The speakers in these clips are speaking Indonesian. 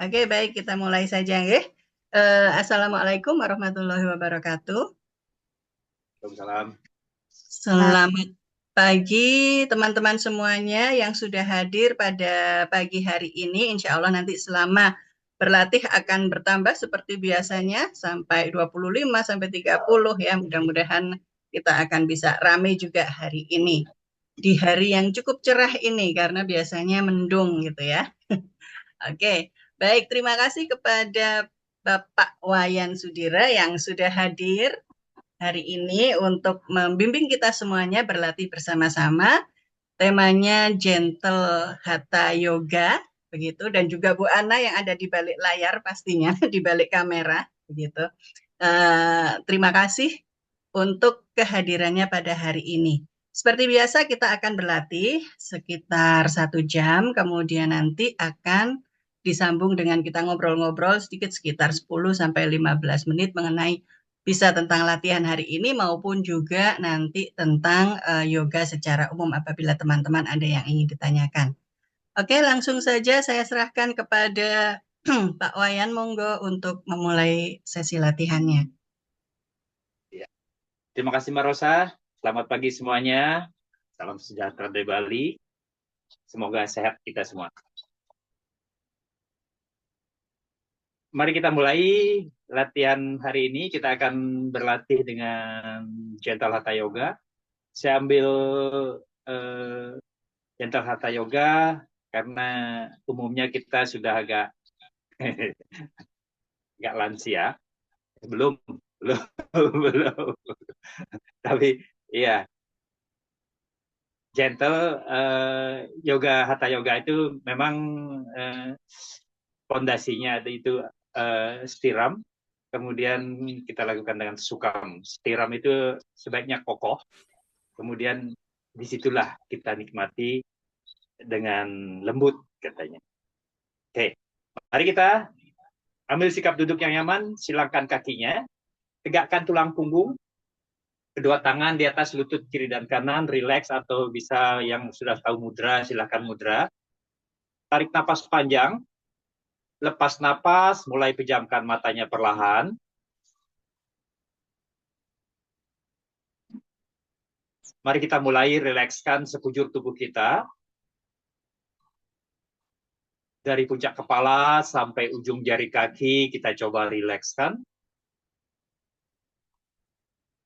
Oke, baik, kita mulai saja ya. Assalamualaikum warahmatullahi wabarakatuh. Waalaikumsalam. Selamat pagi teman-teman semuanya yang sudah hadir pada pagi hari ini. Insya Allah nanti selama berlatih akan bertambah seperti biasanya sampai 25 sampai 30 ya. Mudah-mudahan kita akan bisa ramai juga hari ini. Di hari yang cukup cerah ini karena biasanya mendung gitu ya. Oke, baik. Terima kasih kepada Bapak Wayan Sudira yang sudah hadir hari ini untuk membimbing kita semuanya berlatih bersama-sama. Temanya Gentle Hatha Yoga, begitu. Dan juga Bu Ana yang ada di balik layar pastinya, di balik kamera, begitu. Terima kasih untuk kehadirannya pada hari ini. Seperti biasa kita akan berlatih sekitar 1 jam, kemudian nanti akan disambung dengan kita ngobrol-ngobrol sedikit sekitar 10 sampai 15 menit mengenai bisa tentang latihan hari ini maupun juga nanti tentang yoga secara umum apabila teman-teman ada yang ingin ditanyakan. Oke, langsung saja saya serahkan kepada Pak Wayan, monggo untuk memulai sesi latihannya. Ya. Terima kasih Mbak Rosa. Selamat pagi semuanya. Salam sejahtera dari Bali. Semoga sehat kita semua. Mari kita mulai latihan hari ini. Kita akan berlatih dengan Gentle Hatha Yoga. Saya ambil Gentle Hatha Yoga karena umumnya kita sudah agak agak lansia. Belum, belum, belum. Tapi iya, gentle yoga hatha yoga itu memang fondasinya itu stiram, kemudian kita lakukan dengan sukam. Stiram itu sebaiknya kokoh, kemudian disitulah kita nikmati dengan lembut katanya. Oke, mari kita ambil sikap duduk yang nyaman, silangkan kakinya, tegakkan tulang punggung, kedua tangan di atas lutut kiri dan kanan, rileks atau bisa yang sudah tahu mudra, silakan mudra. Tarik napas panjang, lepas napas, mulai pejamkan matanya perlahan. Mari kita mulai rilekskan sekujur tubuh kita. Dari puncak kepala sampai ujung jari kaki, kita coba rilekskan.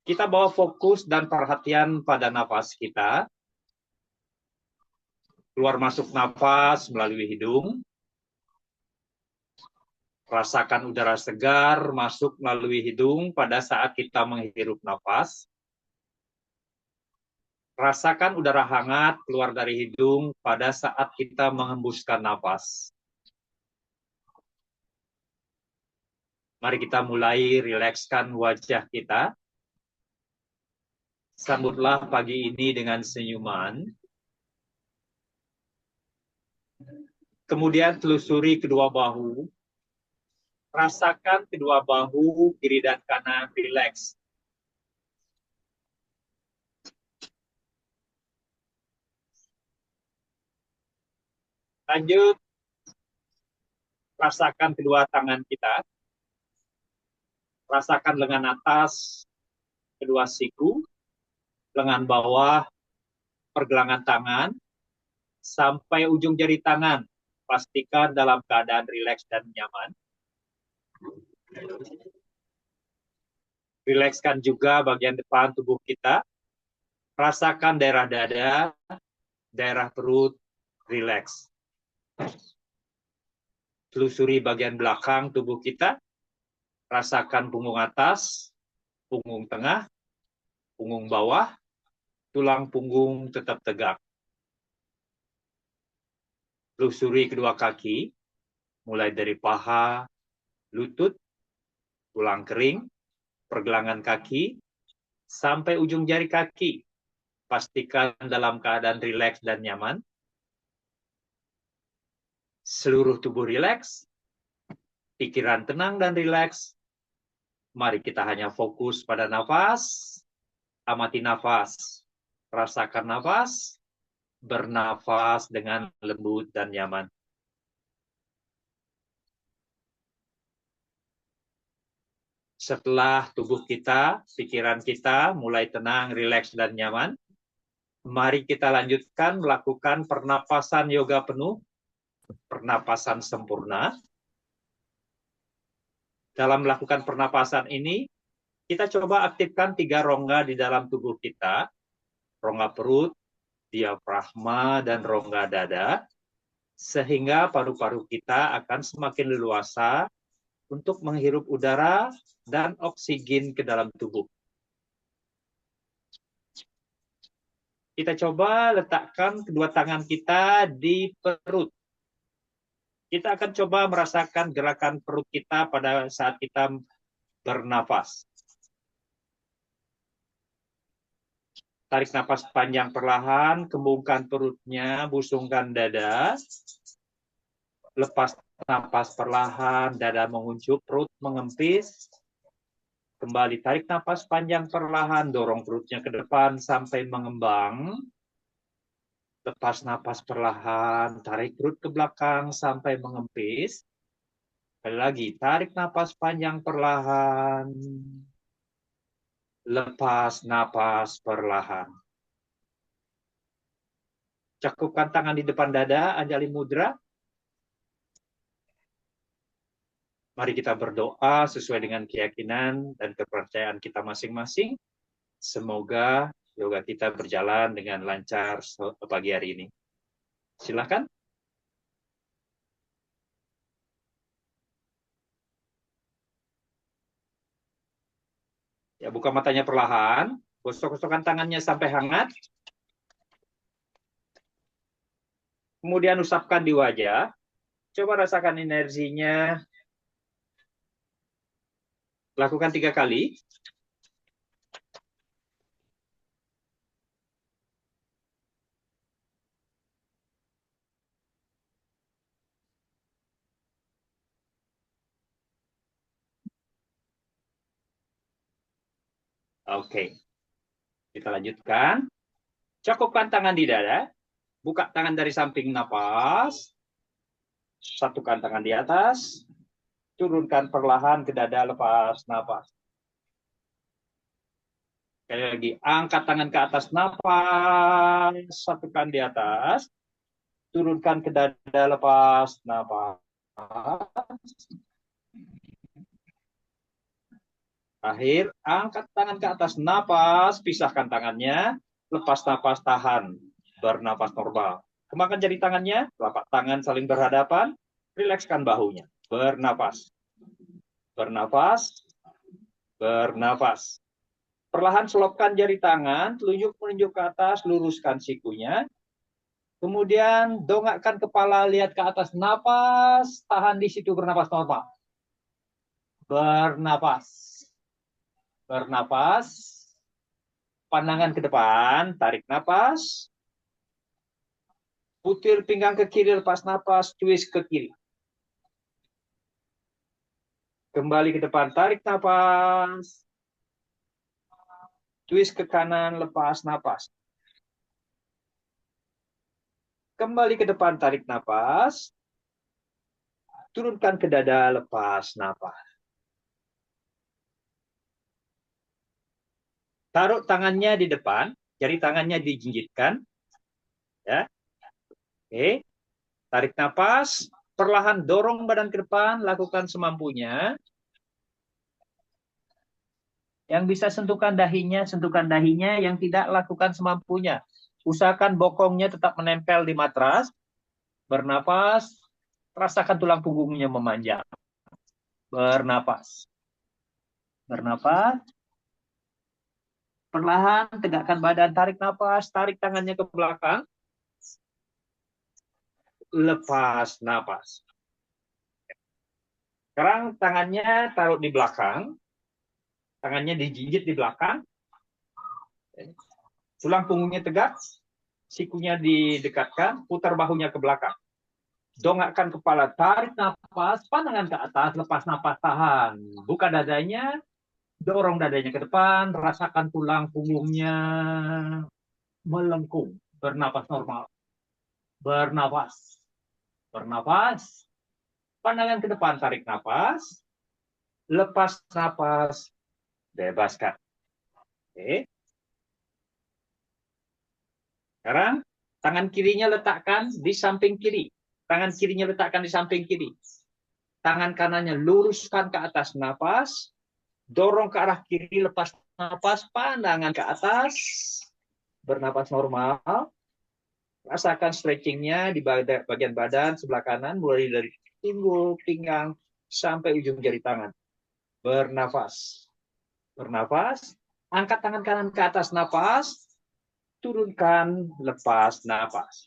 Kita bawa fokus dan perhatian pada nafas kita. Keluar masuk nafas melalui hidung. Rasakan udara segar masuk melalui hidung pada saat kita menghirup nafas. Rasakan udara hangat keluar dari hidung pada saat kita menghembuskan nafas. Mari kita mulai rilekskan wajah kita. Sambutlah pagi ini dengan senyuman. Kemudian telusuri kedua bahu. Rasakan kedua bahu kiri dan kanan rileks. Lanjut, rasakan kedua tangan kita. Rasakan lengan atas, kedua siku, lengan bawah, pergelangan tangan, sampai ujung jari tangan. Pastikan dalam keadaan rileks dan nyaman. Rilekskan juga bagian depan tubuh kita. Rasakan daerah dada, daerah perut, rileks. Telusuri bagian belakang tubuh kita. Rasakan punggung atas, punggung tengah, punggung bawah, tulang punggung tetap tegak. Telusuri kedua kaki, mulai dari paha, lutut, tulang kering, pergelangan kaki, sampai ujung jari kaki. Pastikan dalam keadaan rileks dan nyaman. Seluruh tubuh rileks, pikiran tenang dan rileks. Mari kita hanya fokus pada nafas, amati nafas, rasakan nafas, bernafas dengan lembut dan nyaman. Setelah tubuh kita, pikiran kita mulai tenang, rileks, dan nyaman, mari kita lanjutkan melakukan pernapasan yoga penuh, pernapasan sempurna. Dalam melakukan pernapasan ini, kita coba aktifkan 3 rongga di dalam tubuh kita, rongga perut, diafragma, dan rongga dada, sehingga paru-paru kita akan semakin leluasa untuk menghirup udara dan oksigen ke dalam tubuh. Kita coba letakkan kedua tangan kita di perut. Kita akan coba merasakan gerakan perut kita pada saat kita bernafas. Tarik nafas panjang perlahan, kembungkan perutnya, busungkan dada. Lepas nafas perlahan, dada menguncup, perut mengempis. Kembali tarik nafas panjang perlahan, dorong perutnya ke depan sampai mengembang. Lepas nafas perlahan, tarik perut ke belakang sampai mengempis. Sekali lagi, tarik nafas panjang perlahan. Lepas nafas perlahan. Cakupkan tangan di depan dada, Anjali Mudra. Mari kita berdoa sesuai dengan keyakinan dan kepercayaan kita masing-masing. Semoga yoga kita berjalan dengan lancar pagi hari ini. Silakan. Ya, buka matanya perlahan. Gosok-gosokkan tangannya sampai hangat. Kemudian usapkan di wajah. Coba rasakan energinya. Lakukan 3 kali. Oke. Kita lanjutkan. Cakupkan tangan di dada. Buka tangan dari samping napas. Satukan tangan di atas. Turunkan perlahan ke dada, lepas napas. Sekali lagi, angkat tangan ke atas, napas. Satukan di atas. Turunkan ke dada, lepas napas. Akhir, angkat tangan ke atas, napas. Pisahkan tangannya. Lepas napas, tahan. Bernapas normal. Kembangkan jari tangannya. Telapak tangan saling berhadapan. Rilekskan bahunya. Bernapas. Bernapas. Bernapas. Perlahan selopkan jari tangan, telunjuk menunjuk ke atas, luruskan sikunya. Kemudian dongakkan kepala, lihat ke atas, napas, tahan di situ, bernapas normal. Bernapas. Bernapas. Pandangan ke depan, tarik napas. Putir pinggang ke kiri, lepas napas, twist ke kiri. Kembali ke depan, tarik napas. Twist ke kanan, lepas napas. Kembali ke depan, tarik napas. Turunkan ke dada, lepas napas. Taruh tangannya di depan, jari tangannya dijinjitkan. Ya. Oke. Tarik napas, perlahan dorong badan ke depan, lakukan semampunya. Yang bisa sentuhkan dahinya, yang tidak lakukan semampunya. Usahakan bokongnya tetap menempel di matras. Bernapas, rasakan tulang punggungnya memanjang. Bernapas. Bernapas. Perlahan tegakkan badan, tarik napas, tarik tangannya ke belakang. Lepas napas. Sekarang tangannya taruh di belakang. Tangannya dijinjit di belakang. Tulang punggungnya tegak. Sikunya didekatkan, putar bahunya ke belakang. Dongakkan kepala, tarik napas, pandangan ke atas, lepas napas, tahan. Buka dadanya, dorong dadanya ke depan, rasakan tulang punggungnya melengkung. Bernapas normal. Bernapas. Bernapas. Pandangan ke depan, tarik napas. lepas napas, bebaskan. Oke. Sekarang tangan kirinya letakkan di samping kiri. Tangan kirinya letakkan di samping kiri. Tangan kanannya luruskan ke atas napas. Dorong ke arah kiri, lepas napas, pandangan ke atas. Bernapas normal. Rasakan stretchingnya di bagian badan sebelah kanan, mulai dari pinggul, pinggang, sampai ujung jari tangan. Bernafas. Bernafas. Angkat tangan kanan ke atas napas. Turunkan, lepas napas.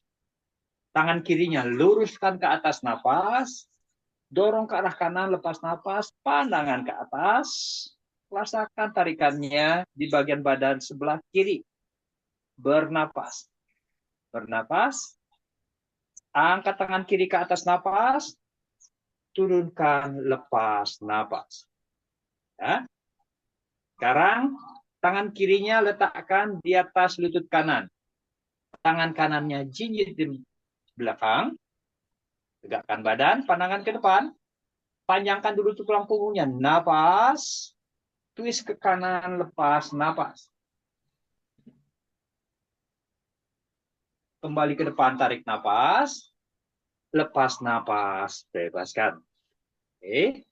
Tangan kirinya luruskan ke atas napas. Dorong ke arah kanan, lepas napas. Pandangan ke atas. Rasakan tarikannya di bagian badan sebelah kiri. Bernapas. Bernapas. Angkat tangan kiri ke atas napas. Turunkan, lepas napas. Ya. Sekarang tangan kirinya letakkan di atas lutut kanan. Tangan kanannya jinjit di belakang. Tegakkan badan, pandangan ke depan. Panjangkan dulu tulang punggungnya. Napas. Twist ke kanan, lepas napas. Kembali ke depan, tarik napas. Lepas napas, bebaskan. Oke.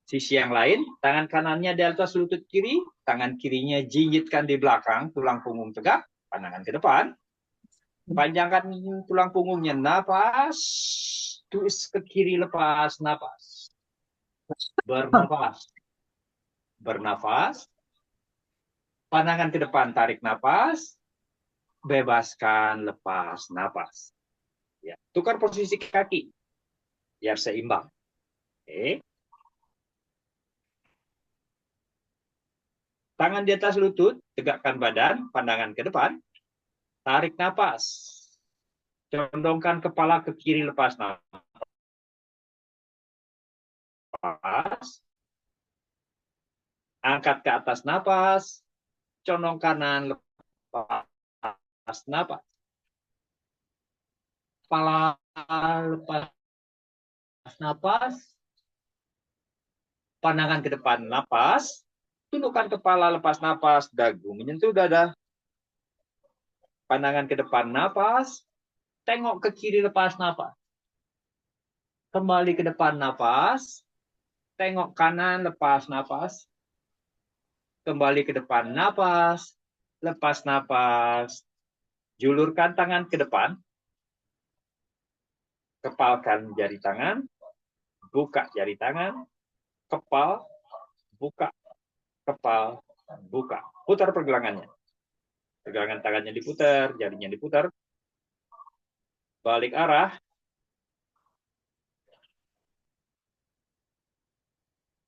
Sisi yang lain, tangan kanannya di atas lutut kiri, tangan kirinya jinjitkan di belakang, tulang punggung tegak, pandangan ke depan. Panjangkan tulang punggungnya, napas. Twist ke kiri, lepas napas. Bernafas. Bernafas. Pandangan ke depan, tarik napas. Bebaskan, lepas napas. Ya, tukar posisi kaki biar seimbang. Oke. Tangan di atas lutut, tegakkan badan, pandangan ke depan. Tarik napas. Condongkan kepala ke kiri, lepas napas. Angkat ke atas napas. Condong kanan, lepas napas. Kepala lepas napas. Pandangan ke depan, napas. Tundukkan kepala, lepas napas. Dagu menyentuh dada. Pandangan ke depan, napas. Tengok ke kiri, lepas napas. Kembali ke depan, napas. Tengok kanan, lepas napas. Kembali ke depan, napas. Lepas napas. Julurkan tangan ke depan. Kepalkan jari tangan. Buka jari tangan. Kepal. Buka. Kepal. Buka. Putar pergelangannya. Pergelangan tangannya diputar, jarinya diputar. Balik arah.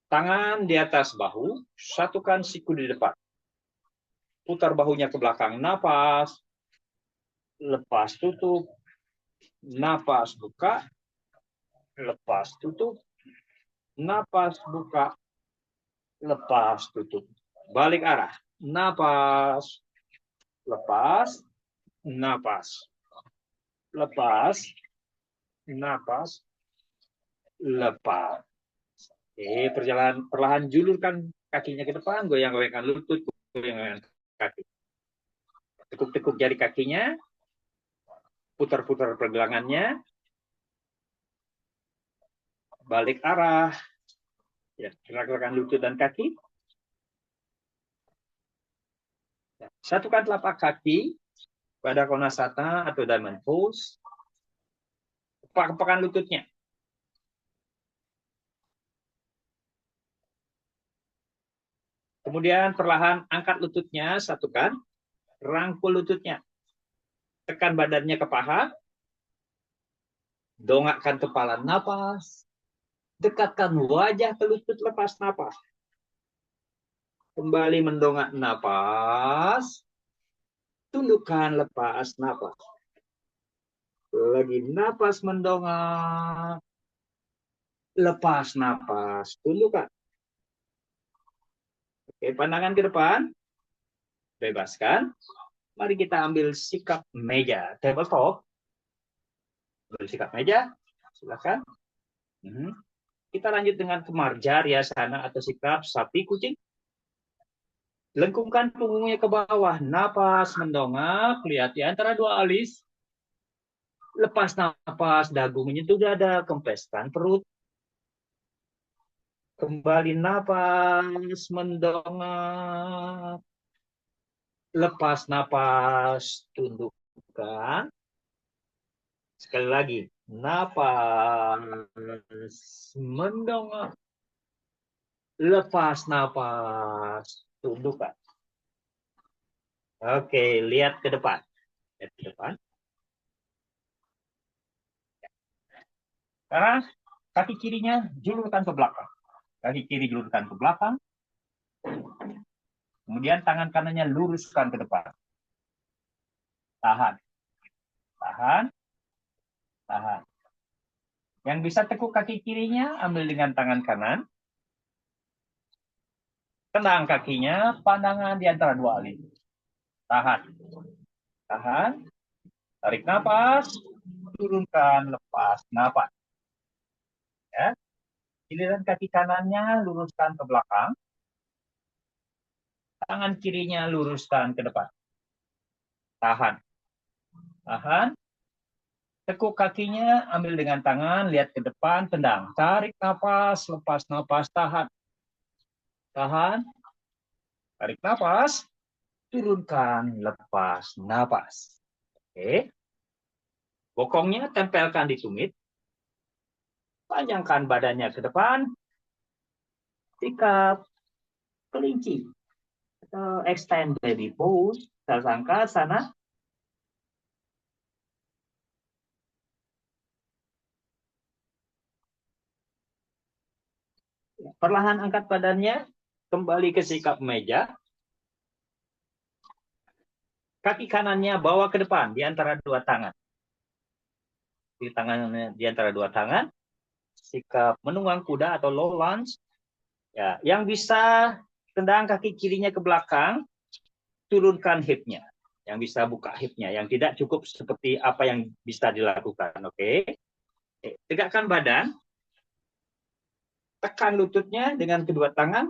Tangan di atas bahu, satukan siku di depan. Putar bahunya ke belakang, napas. Lepas tutup. Napas buka. Lepas tutup. Napas buka. Lepas tutup. Balik arah. Napas. Lepas. Napas. Lepas. Napas. Lepas. Perjalanan perlahan julurkan kakinya ke depan, goyang-goyangkan lutut, goyang-goyangkan kaki. Tekuk-tekuk jari kakinya, putar-putar pergelangannya, balik arah, ya, gerak-gerakan lutut dan kaki. Ya, satukan telapak kaki pada konasana atau diamond pose, kepak-kepakan lututnya. Kemudian perlahan angkat lututnya, satukan, rangkul lututnya. Tekan badannya ke paha, dongakkan kepala, napas. Dekatkan wajah ke lutut, lepas napas. Kembali mendongak napas. Tundukkan, lepas napas. Lagi napas mendongak. Lepas napas, tundukkan. Oke, pandangan ke depan. Bebaskan. Mari kita ambil sikap meja, tabletop. Ambil sikap meja, silakan. Kita lanjut dengan kemarja, riasana atau sikap sapi kucing. Lengkungkan punggungnya ke bawah, napas mendongak, lihat di antara dua alis. Lepas napas, dagu menyentuh dada, kempeskan perut. Kembali napas mendongak. Lepas napas, tundukkan. Sekali lagi, napas mendongak. Lepas napas, tundukkan. Oke, lihat ke depan. Lihat ke depan. Sekarang kaki kirinya julurkan ke belakang. Kaki kiri julurkan ke belakang. Kemudian tangan kanannya luruskan ke depan. Tahan. Tahan. Tahan. Yang bisa tekuk kaki kirinya, ambil dengan tangan kanan. Tendang kakinya, pandangan di antara dua alis. Tahan. Tahan. Tarik nafas. Turunkan, lepas nafas. Ya. Giliran kaki kanannya luruskan ke belakang. Tangan kirinya luruskan ke depan. Tahan. Tahan. Tekuk kakinya, ambil dengan tangan, lihat ke depan, tendang. Tarik nafas, lepas nafas, tahan. Tahan. Tarik nafas, turunkan, lepas nafas. Oke. Bokongnya tempelkan di tumit. Panjangkan badannya ke depan. Sikap kelinci. Atau extend baby pose. Sasangka sana. Perlahan angkat badannya. Kembali ke sikap meja. Kaki kanannya bawa ke depan di antara dua tangan. Di antara dua tangan. Sikap menunggang kuda atau low lunge. Ya, yang bisa tendang kaki kirinya ke belakang, turunkan hipnya. Yang bisa buka hipnya, yang tidak cukup seperti apa yang bisa dilakukan. Oke. Tegakkan badan, tekan lututnya dengan kedua tangan,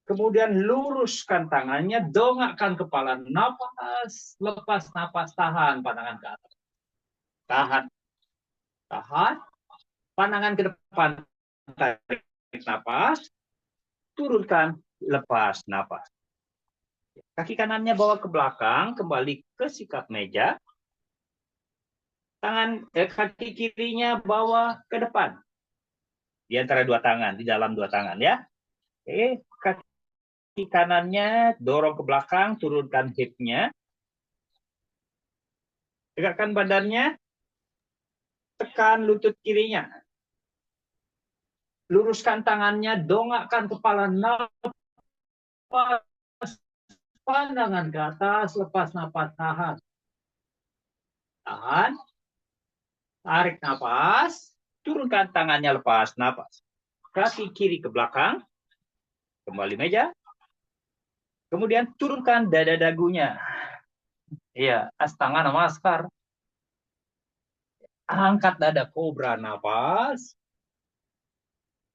kemudian luruskan tangannya, dongakkan kepala, napas, lepas napas, tahan, pandangan ke atas. Tahan. Tahan. Pandangan ke depan, tarik napas, turunkan, lepas napas. Kaki kanannya bawa ke belakang, kembali ke sikap meja. Kaki kirinya bawa ke depan. Di antara dua tangan, di dalam dua tangan ya. Oke, kaki kanannya dorong ke belakang, turunkan hipnya. Tegakkan badannya, tekan lutut kirinya. Luruskan tangannya, dongakkan kepala, napas, pandangan ke atas, lepas napas, tahan. Tahan. Tarik napas, turunkan tangannya, lepas napas. Kaki kiri ke belakang, kembali meja. Kemudian turunkan dada dagunya. Iya, Astanga Namaskar. Angkat dada kobra, napas.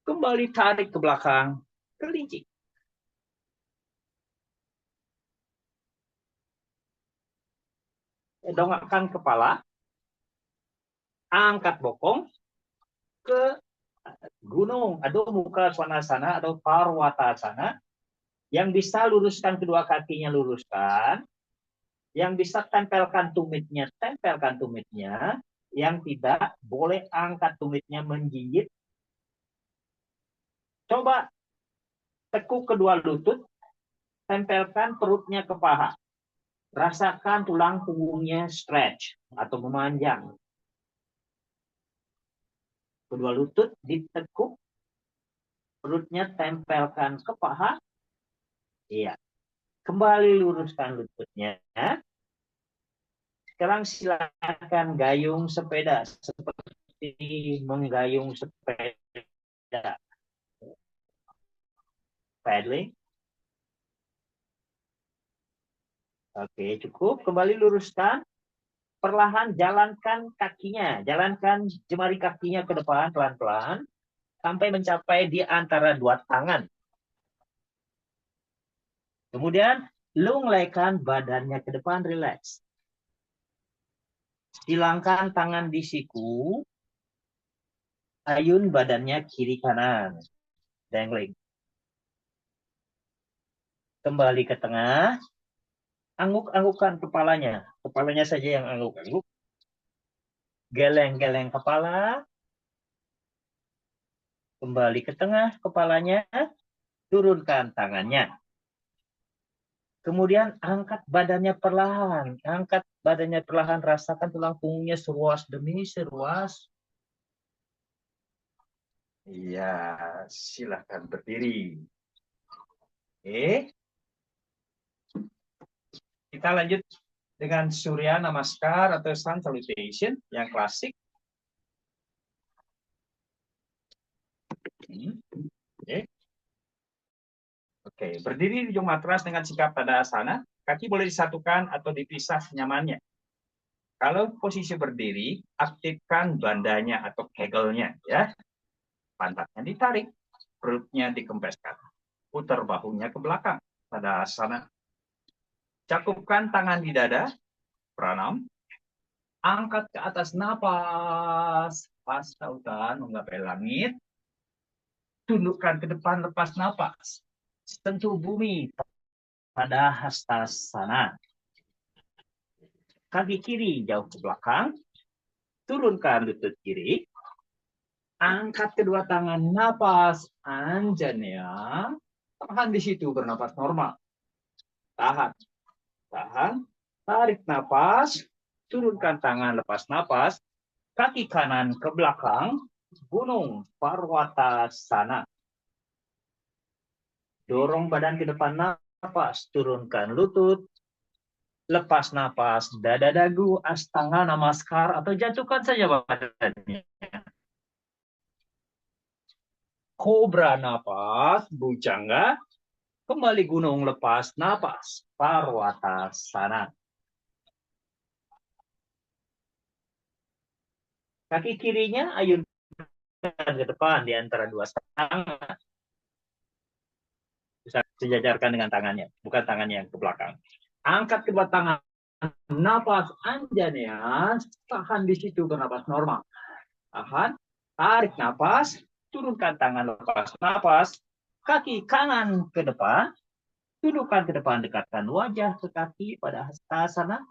Kembali tarik ke belakang, kelinci. Dongakkan kepala, angkat bokong ke gunung, Adho Mukha Svanasana atau Parwatasana. Yang bisa luruskan kedua kakinya, luruskan. Yang bisa tempelkan tumitnya, tempelkan tumitnya. Yang tidak, boleh angkat tumitnya menggigit. Coba tekuk kedua lutut, tempelkan perutnya ke paha. Rasakan tulang punggungnya stretch atau memanjang. Kedua lutut ditekuk, perutnya tempelkan ke paha. Iya. Kembali luruskan lututnya. Sekarang silakan gayung sepeda seperti menggayung sepeda. Paddling. Oke, cukup. Kembali luruskan. Perlahan jalankan kakinya. Jalankan jemari kakinya ke depan pelan-pelan. sampai mencapai di antara dua tangan. Kemudian lunglaikan badannya ke depan, rileks. Silangkan tangan di siku, ayun badannya kiri kanan, dangling. Kembali ke tengah, angguk-anggukan kepalanya. Kepalanya saja yang angguk-angguk. Geleng-geleng kepala. Kembali ke tengah kepalanya, turunkan tangannya. Kemudian angkat badannya perlahan. Angkat badannya perlahan, rasakan tulang punggungnya seruas demi seruas. Iya, silahkan berdiri. Oke. Kita lanjut dengan Surya Namaskar atau Sun Salutation yang klasik. Oke. Oke, berdiri di ujung matras dengan sikap tadasana. Kaki boleh disatukan atau dipisah senyamannya. Kalau posisi berdiri, aktifkan bandanya atau kegelnya, ya. Pantatnya ditarik, perutnya dikempeskan, putar bahunya ke belakang, tadasana. Cakupkan tangan di dada, pranam. Angkat ke atas napas, pas tautan menggapai langit. Tundukkan ke depan, lepas napas. Sentuh bumi pada hastasana. Kaki kiri jauh ke belakang, turunkan lutut kiri. Angkat kedua tangan, napas anjanya. Tahan di situ, bernapas normal. Tahan. Tahan. Tarik napas. Turunkan tangan, lepas napas. Kaki kanan ke belakang. Gunung Parwatasana. Dorong badan ke depan, napas. Turunkan lutut. Lepas napas. Dada dagu, astanga namaskar. Atau jatuhkan saja badannya. Kobra napas, bujangga, kembali gunung lepas napas, parwatasana. Kaki kirinya ayunkan ke depan di antara dua tangan. Bisa sejajarkan dengan tangannya, bukan tangannya yang ke belakang. Angkat kedua tangan, napas anjanya, tahan di situ bernapas normal. Tahan, tarik napas, turunkan tangan lepas napas, kaki kanan ke depan, tundukkan ke depan, dekatkan wajah ke kaki pada hastasana.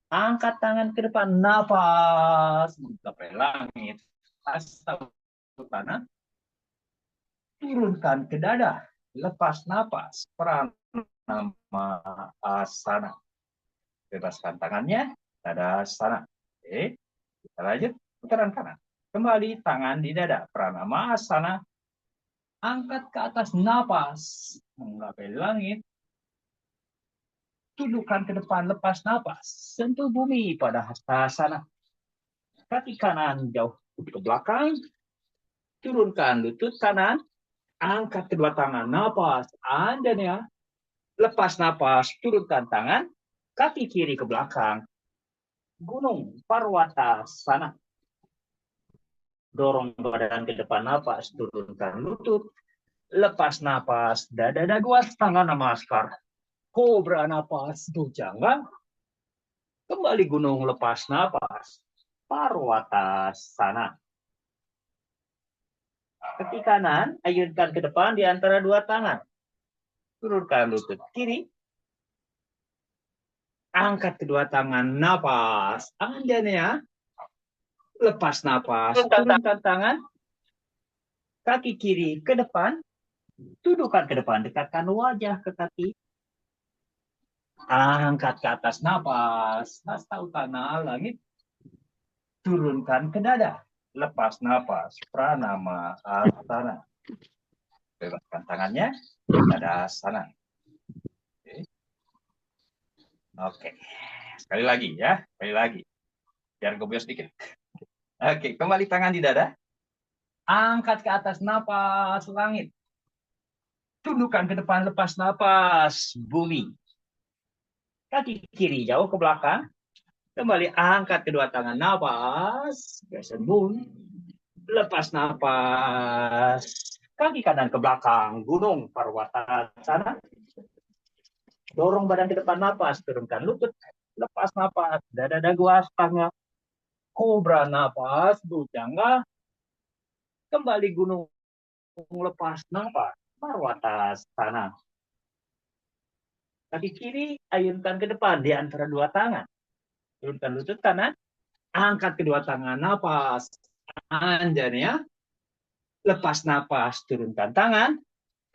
Angkat tangan ke depan, nafas mencapai langit. Hastasana. Turunkan ke dada, lepas napas, pranama asana. Bebaskan tangannya, dada sana. Oke, kita lanjut putaran kanan. Kembali tangan di dada, pranama asana. Angkat ke atas, napas menggapai langit. Tundukkan ke depan, lepas napas. Sentuh bumi pada hastasana. Kaki kanan jauh ke belakang. Turunkan lutut kanan. Angkat kedua tangan, napas anjanya. Lepas napas, turunkan tangan. Kaki kiri ke belakang. Gunung Parwatasana. Dorong badan ke depan, napas. Turunkan lutut. Lepas napas, dada dagu astanga namaskar. Kobra napas, bujangga. Kembali gunung, lepas napas. Parwatasana. Kaki kanan, ayunkan ke depan di antara dua tangan. Turunkan lutut kiri. Angkat kedua tangan, napas. Anjanya. Lepas napas, turunkan tangan. Kaki kiri ke depan. Tuduhkan ke depan, dekatkan wajah ke kaki. Angkat ke atas, napas. Hasta utana, langit. Turunkan ke dada. Lepas napas, pranama asana. Bebaskan tangannya, dada sana. Oke. Sekali lagi ya, sekali lagi. Biar gobios sedikit. Oke, kembali tangan di dada. Angkat ke atas, napas langit. Tundukkan ke depan, lepas napas bumi. Kaki kiri jauh ke belakang. Kembali angkat kedua tangan, napas. Geser bumi. lepas napas. Kaki kanan ke belakang, gunung Parwatasana. Dorong badan ke depan, napas, turunkan lutut. Lepas napas, dada dagu astanga. Kobra napas, bujangga. Kembali gunung, lepas napas, Parwatasana. Kaki kiri ayunkan ke depan di antara dua tangan. Turunkan lutut kanan, angkat kedua tangan, napas, Anjaneyana. Lepas napas, turunkan tangan,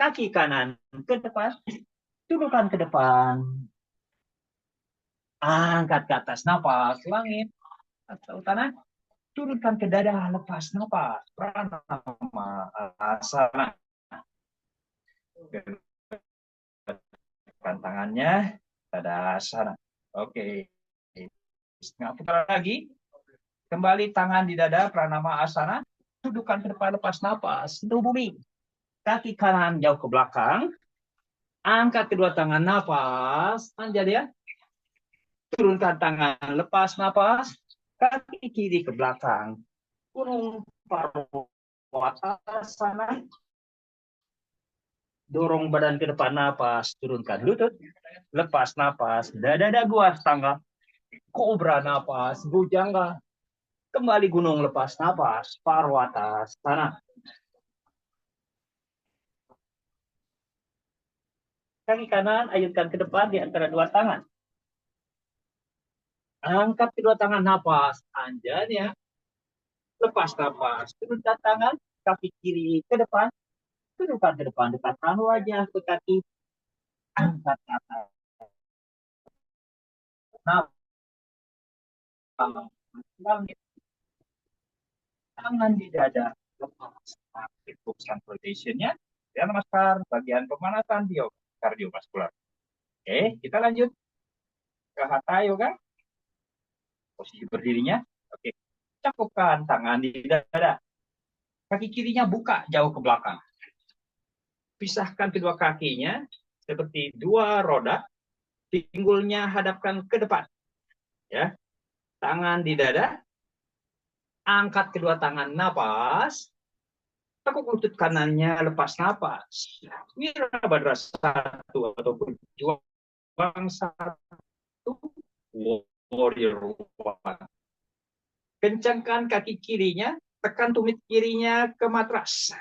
kaki kanan ke depan, turunkan ke depan, angkat ke atas, napas, langit atau tanah, turunkan ke dada, lepas napas, pranama asana. Gerakkan tangannya, dada asana. Oke, setengah putaran lagi, kembali tangan di dada, pranama asana, dudukan ke depan, lepas napas, sentuh bumi, kaki kanan jauh ke belakang, angkat kedua tangan, napas, Anjaneyana. Turunkan tangan, lepas napas, kaki kiri ke belakang, gunung Parwatasana. Dorong badan ke depan, napas, turunkan lutut, lepas napas, dada dagu astanga, kobra napas, bujangga. Kembali gunung, lepas napas, Parwatasana. Kaki kanan ayunkan ke depan di antara dua tangan. Angkat kedua tangan, napas, Anjaneyana. Lepas napas, turunkan tangan, kaki kiri ke depan, turunkan ke depan, dekatkan wajah ke kaki, angkat ke atas. Napas, tangan di dada, lepas aktif transportation-nya. Ya, namaskar, bagian pemanasan kardiovaskular. Oke, kita lanjut ke hatha yoga. Posisi berdirinya. Oke, cakupkan tangan di dada. Kaki kirinya buka jauh ke belakang. Pisahkan kedua kakinya seperti dua roda. Pinggulnya hadapkan ke depan. Ya, tangan di dada. Angkat kedua tangan, napas. Tekuk lutut kanannya, lepas napas. Wirabadra 1 ataupun juang 1. Warrior 1. Kencangkan kaki kirinya, tekan tumit kirinya ke matras.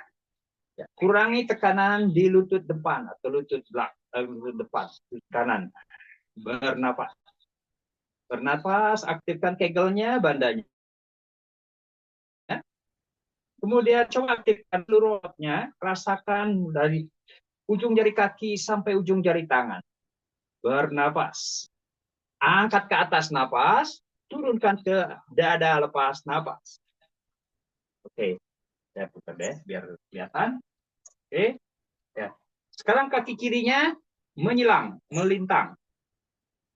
Ya, kurangi tekanan di lutut depan atau lutut depan, lutut kanan. Bernapas. Bernapas, aktifkan kegelnya, bandanya. Kemudian coba aktifkan seluruh ototnya, rasakan dari ujung jari kaki sampai ujung jari tangan. Bernapas. Angkat ke atas napas, turunkan ke dada, lepas napas. Oke, saya putar deh biar kelihatan. Oke, ya. Sekarang kaki kirinya menyilang, melintang.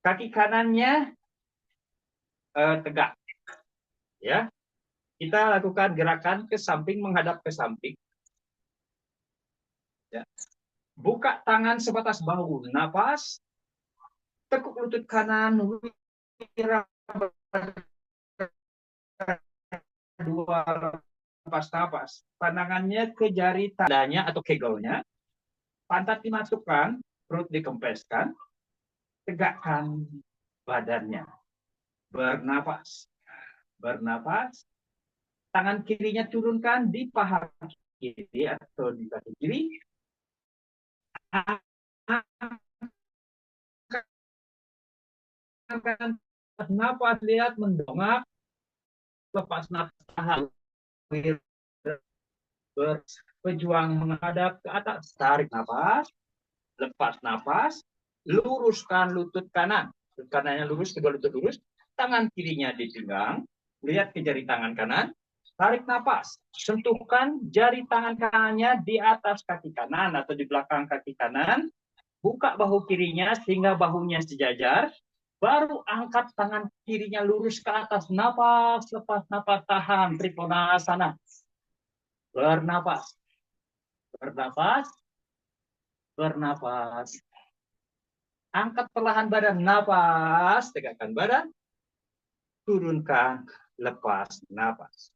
Kaki kanannya tegak. Ya, kita lakukan gerakan ke samping, menghadap ke samping. Ya. Buka tangan sebatas bahu, napas. Tekuk lutut kanan, dua, lepas napas. Pandangannya ke jari tandanya atau kegelnya. Pantat dimasukkan, perut dikempeskan. Tegakkan badannya. Bernapas. Bernapas. Tangan kirinya turunkan di paha kiri atau di kaki kiri. Napas, lihat mendongak. Lepas napas, tahan. Berjuang menghadap ke atas. Tarik napas. Lepas napas. Luruskan lutut kanan. Lutut kanannya lurus, kedua lutut lurus. Tangan kirinya di pinggang. Lihat ke jari tangan kanan. Tarik napas. Sentuhkan jari tangan kanannya di atas kaki kanan atau di belakang kaki kanan. Buka bahu kirinya sehingga bahunya sejajar. Baru angkat tangan kirinya lurus ke atas. Napas, lepas napas, tahan. Trikonasana. Bernapas. Bernapas. Bernapas. Angkat perlahan badan. Napas. Tegakkan badan. Turunkan. Lepas napas.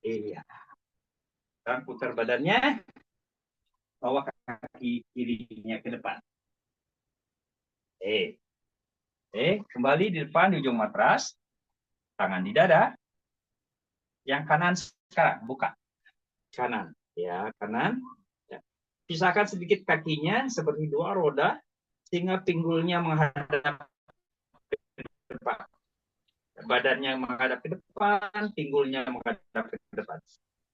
Iya. Dan putar badannya, bawa kaki kirinya ke depan. Kembali di depan di ujung matras, tangan di dada. Yang kanan sekarang, buka. Kanan, ya kanan. Ya. Pisahkan sedikit kakinya seperti dua roda, sehingga pinggulnya menghadap ke depan. Badannya menghadap ke depan, pinggulnya menghadap ke depan.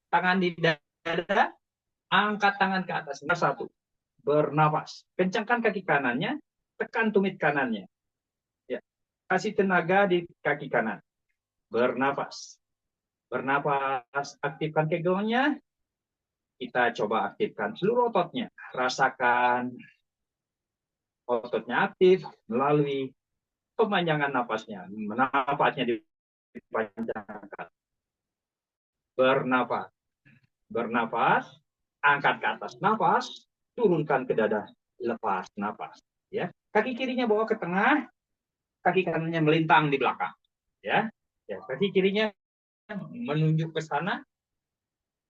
Tangan di dada, angkat tangan ke atas. Satu, bernapas. Kencangkan kaki kanannya, tekan tumit kanannya. Ya. Kasih tenaga di kaki kanan. Bernapas. Bernapas, aktifkan kegelnya. Kita coba aktifkan seluruh ototnya. Rasakan ototnya aktif melalui pemanjangan napasnya. Napasnya dipanjangkan. Bernapas. Bernapas, angkat ke atas napas, turunkan ke dada, lepas napas. Ya, kaki kirinya bawa ke tengah, kaki kanannya melintang di belakang. Ya, kaki kirinya menunjuk ke sana,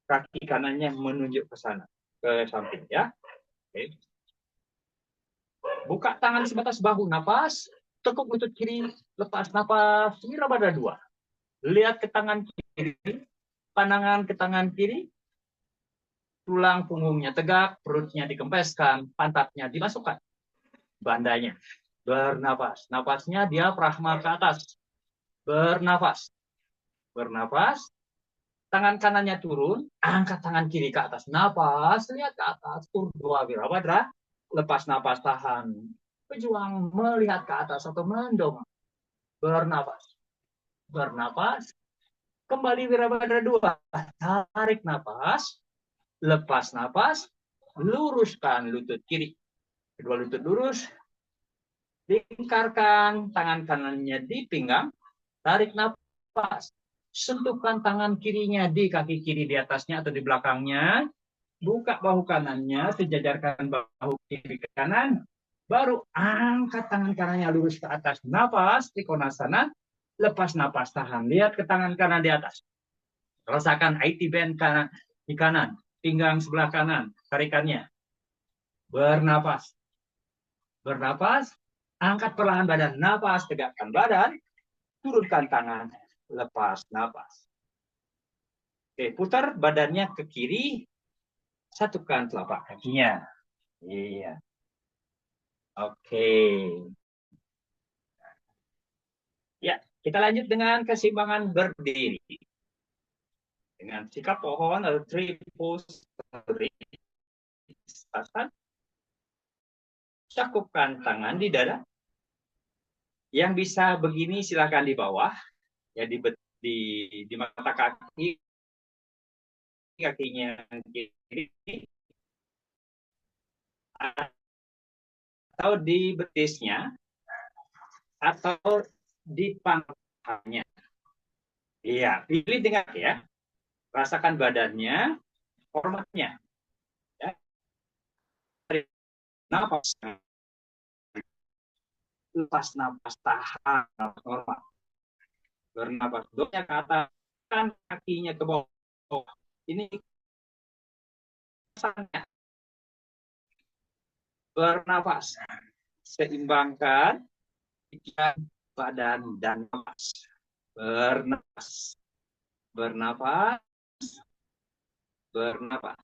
kaki kanannya menunjuk ke sana, ke samping. Ya, oke. Buka tangan sebatas bahu, napas, tekuk lutut kiri, lepas napas, wirabada 2. Lihat ke tangan kiri, pandangan ke tangan kiri, tulang punggungnya tegak, perutnya dikempeskan, pantatnya dimasukkan, bandanya. Bernapas, napasnya diafragma ke atas. Bernapas, bernapas, tangan kanannya turun, angkat tangan kiri ke atas. Napas, lihat ke atas, urdhva wirabada, lepas napas, tahan. Pejuang melihat ke atas atau mendongak. Bernapas, bernapas, kembali wirabada 2. Tarik napas, lepas napas, luruskan lutut kiri. Kedua lutut lurus, lingkarkan tangan kanannya di pinggang, tarik napas, sentuhkan tangan kirinya di kaki kiri di atasnya atau di belakangnya, buka bahu kanannya, sejajarkan bahu kiri ke kanan, baru angkat tangan kanannya lurus ke atas, napas, trikonasana, lepas napas, tahan, lihat ke tangan kanan di atas, rasakan IT band kanan di kanan, pinggang sebelah kanan, tarikannya, bernapas, bernapas, angkat perlahan badan, napas, tegakkan badan, turunkan tangan, lepas napas. Oke, putar badannya ke kiri, satukan telapak kakinya. Iya. Oke. Ya, kita lanjut dengan keseimbangan berdiri. Dengan sikap pohon atau tree pose, cakupkan tangan di dada. Yang bisa begini silakan di bawah, ya di mata kaki, kakinya kiri, atau di betisnya, atau di pantatnya. Iya, pilih dengan ya. Rasakan badannya, formatnya. Ya. Napas. Lepas napas, tahan normal. Bernapas, duduknya ke atas, kan kakinya ke bawah. Ini rasanya. Bernapas, seimbangkan pikiran, badan, dan napas. Bernapas, bernapas, bernapas.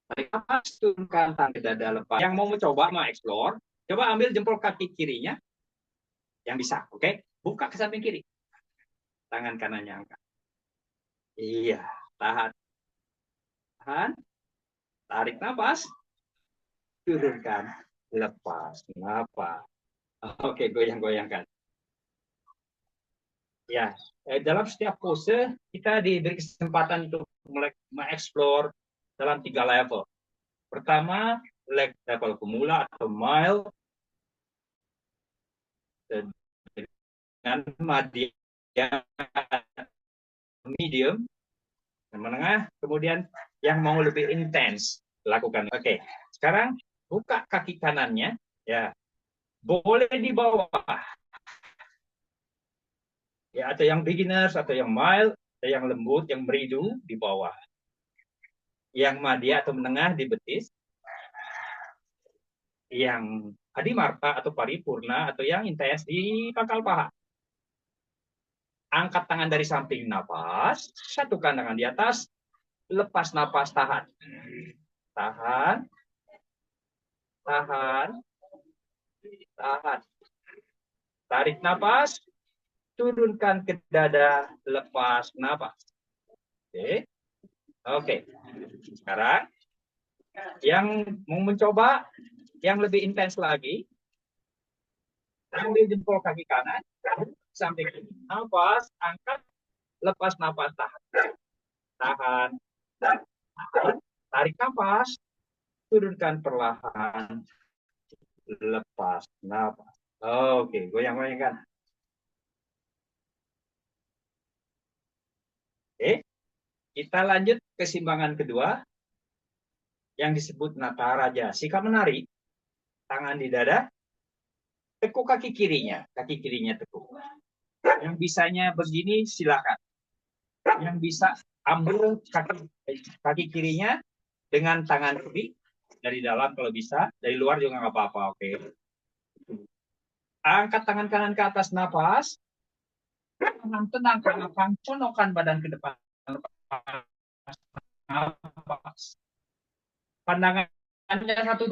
Tarik napas, turunkan tangan ke dada, lepas. Yang mau mencoba, mau explore, coba ambil jempol kaki kirinya, yang bisa, oke? Buka ke samping kiri. Tangan kanannya angkat. Iya, tahan. Tahan. Tarik napas. Turunkan. Lepas. Napas. Oke, goyang-goyangkan. Ya, dalam setiap pose, kita diberi kesempatan untuk mengeksplor dalam 3 level. Pertama, level pemula atau mild. Dengan medium, yang menengah, kemudian yang mau lebih intens lakukan. Oke, sekarang buka kaki kanannya, ya, boleh di bawah, ya, atau yang beginners atau yang mild, yang lembut, yang meridu di bawah. Yang madya atau menengah di betis. Yang adimarta atau paripurna atau yang intens di pangkal paha. Angkat tangan dari samping napas, satukan tangan di atas, lepas napas, tahan. Tahan. Tahan. Tahan. Tarik napas, turunkan ke dada, lepas napas. Oke. Oke. Sekarang yang mau mencoba yang lebih intens lagi, ambil jempol kaki kanan, samping kiri. Napas, angkat, lepas napas, tahan. Tahan. Tahan. Tarik napas, turunkan perlahan, lepas napas. Oke, goyang-goyangkan. Oke, kita lanjut keseimbangan kedua yang disebut Nataraja. Sikap menari, tangan di dada, tekuk kaki kirinya tekuk. Yang bisanya begini silakan. Yang bisa ambil kaki kirinya dengan tangan kiri dari dalam kalau bisa, dari luar juga nggak apa-apa. Oke. Angkat tangan kanan ke atas, napas. Tenang ke belakang, condongkan badan ke depan. Napas. Pandangannya satu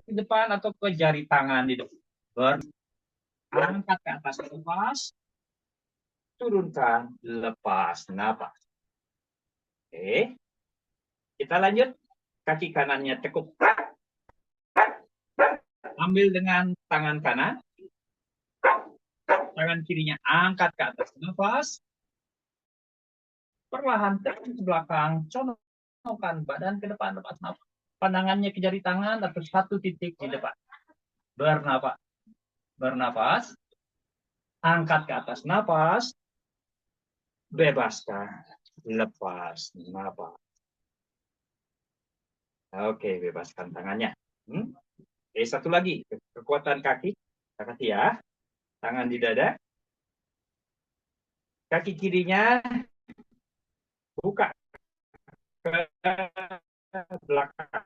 di depan atau ke jari tangan di depan. Angkat ke atas, napas. Turunkan, lepas, napas. Oke. Kita lanjut. Kaki kanannya tekuk. Ambil dengan tangan kanan. Tangan kirinya angkat ke atas, nafas. Perlahan turun ke belakang, condongkan badan ke depan, lepas nafas. Pandangannya ke jari tangan atau satu titik di depan. Bernafas. Bernafas. Angkat ke atas, nafas. Bebaskan. Lepas, nafas. Oke, bebaskan tangannya. Oke, satu lagi. Kekuatan kaki. Kita kasih ya. Tangan di dada. Kaki kirinya buka ke belakang.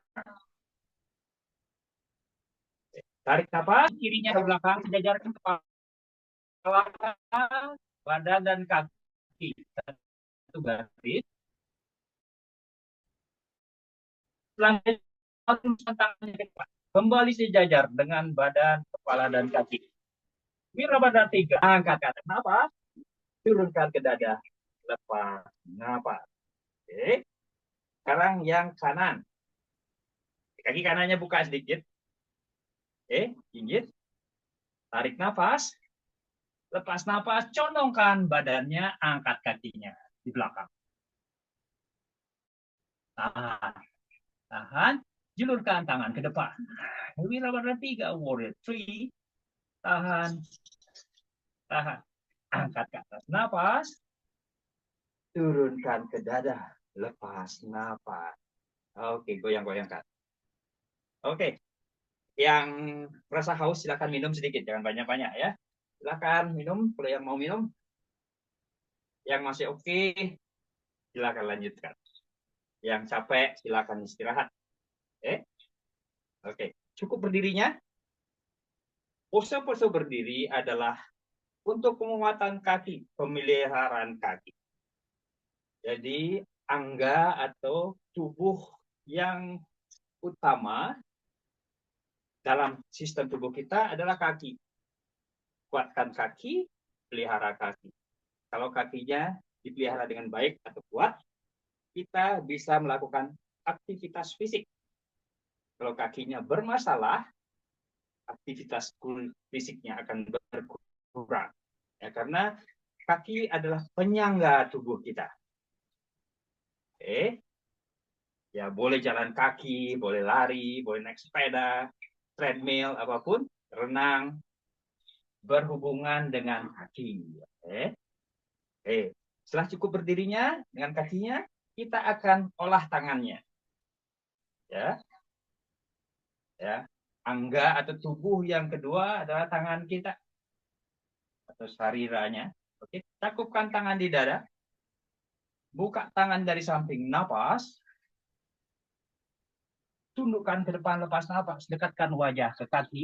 Tarik nafas, kirinya ke belakang, sejajarkan kepala, badan dan kaki. Satu garis. Selanjutnya tangannya ke depan. Kembali sejajar dengan badan, kepala dan kaki. Wirabada 3. Angkat ke atas, nafas. Turunkan ke dada. Lepas, nafas. Oke. Sekarang yang kanan. Kaki kanannya buka sedikit. Oke, gigit. Tarik nafas. Lepas nafas, condongkan badannya, angkat kakinya di belakang. Tahan. Tahan. Julurkan tangan ke depan. Wirabada 3, warrior 3. Tahan. Tahan. Angkat ke atas. Nafas. Turunkan ke dada. Lepas nafas. Oke, goyang-goyangkan. Oke. Yang rasa haus silakan minum sedikit, jangan banyak-banyak ya. Silakan minum kalau yang mau minum. Yang masih oke, silakan lanjutkan. Yang capek silakan istirahat. Oke. Cukup berdirinya. Pose-pose berdiri adalah untuk penguatan kaki, pemeliharaan kaki. Jadi angga atau tubuh yang utama dalam sistem tubuh kita adalah kaki. Kuatkan kaki, pelihara kaki. Kalau kakinya dipelihara dengan baik atau kuat, kita bisa melakukan aktivitas fisik. Kalau kakinya bermasalah, aktivitas fisiknya akan berkurang. Ya, karena kaki adalah penyangga tubuh kita. Ya, boleh jalan kaki, boleh lari, boleh naik sepeda, treadmill, apapun, renang, berhubungan dengan kaki. Setelah cukup berdirinya dengan kakinya, kita akan olah tangannya. Ya, angga atau tubuh yang kedua adalah tangan kita atau sariranya. Oke, cakupkan tangan di dada. buka tangan dari samping, napas, tundukkan ke depan, lepas napas, dekatkan wajah ke kaki,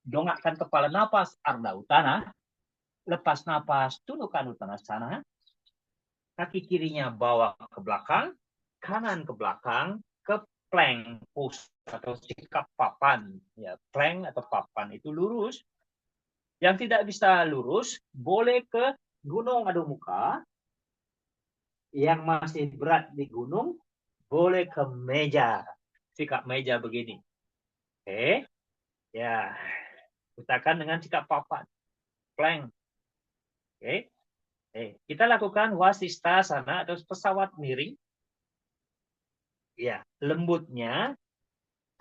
dongakkan kepala, napas, Ardha Uttana, lepas napas, tundukkan Uttanasana, kaki kirinya bawa ke belakang, kanan ke belakang, ke plank pose atau sikap papan. Ya, plank atau papan itu lurus. Yang tidak bisa lurus, boleh ke gunung adu muka. Yang masih berat di gunung, boleh ke meja. Sikap meja begini. Oke. Ya. Usahakan dengan sikap papan. Plank. Oke. Kita lakukan wasisthasana atau pesawat miring. Ya, lembutnya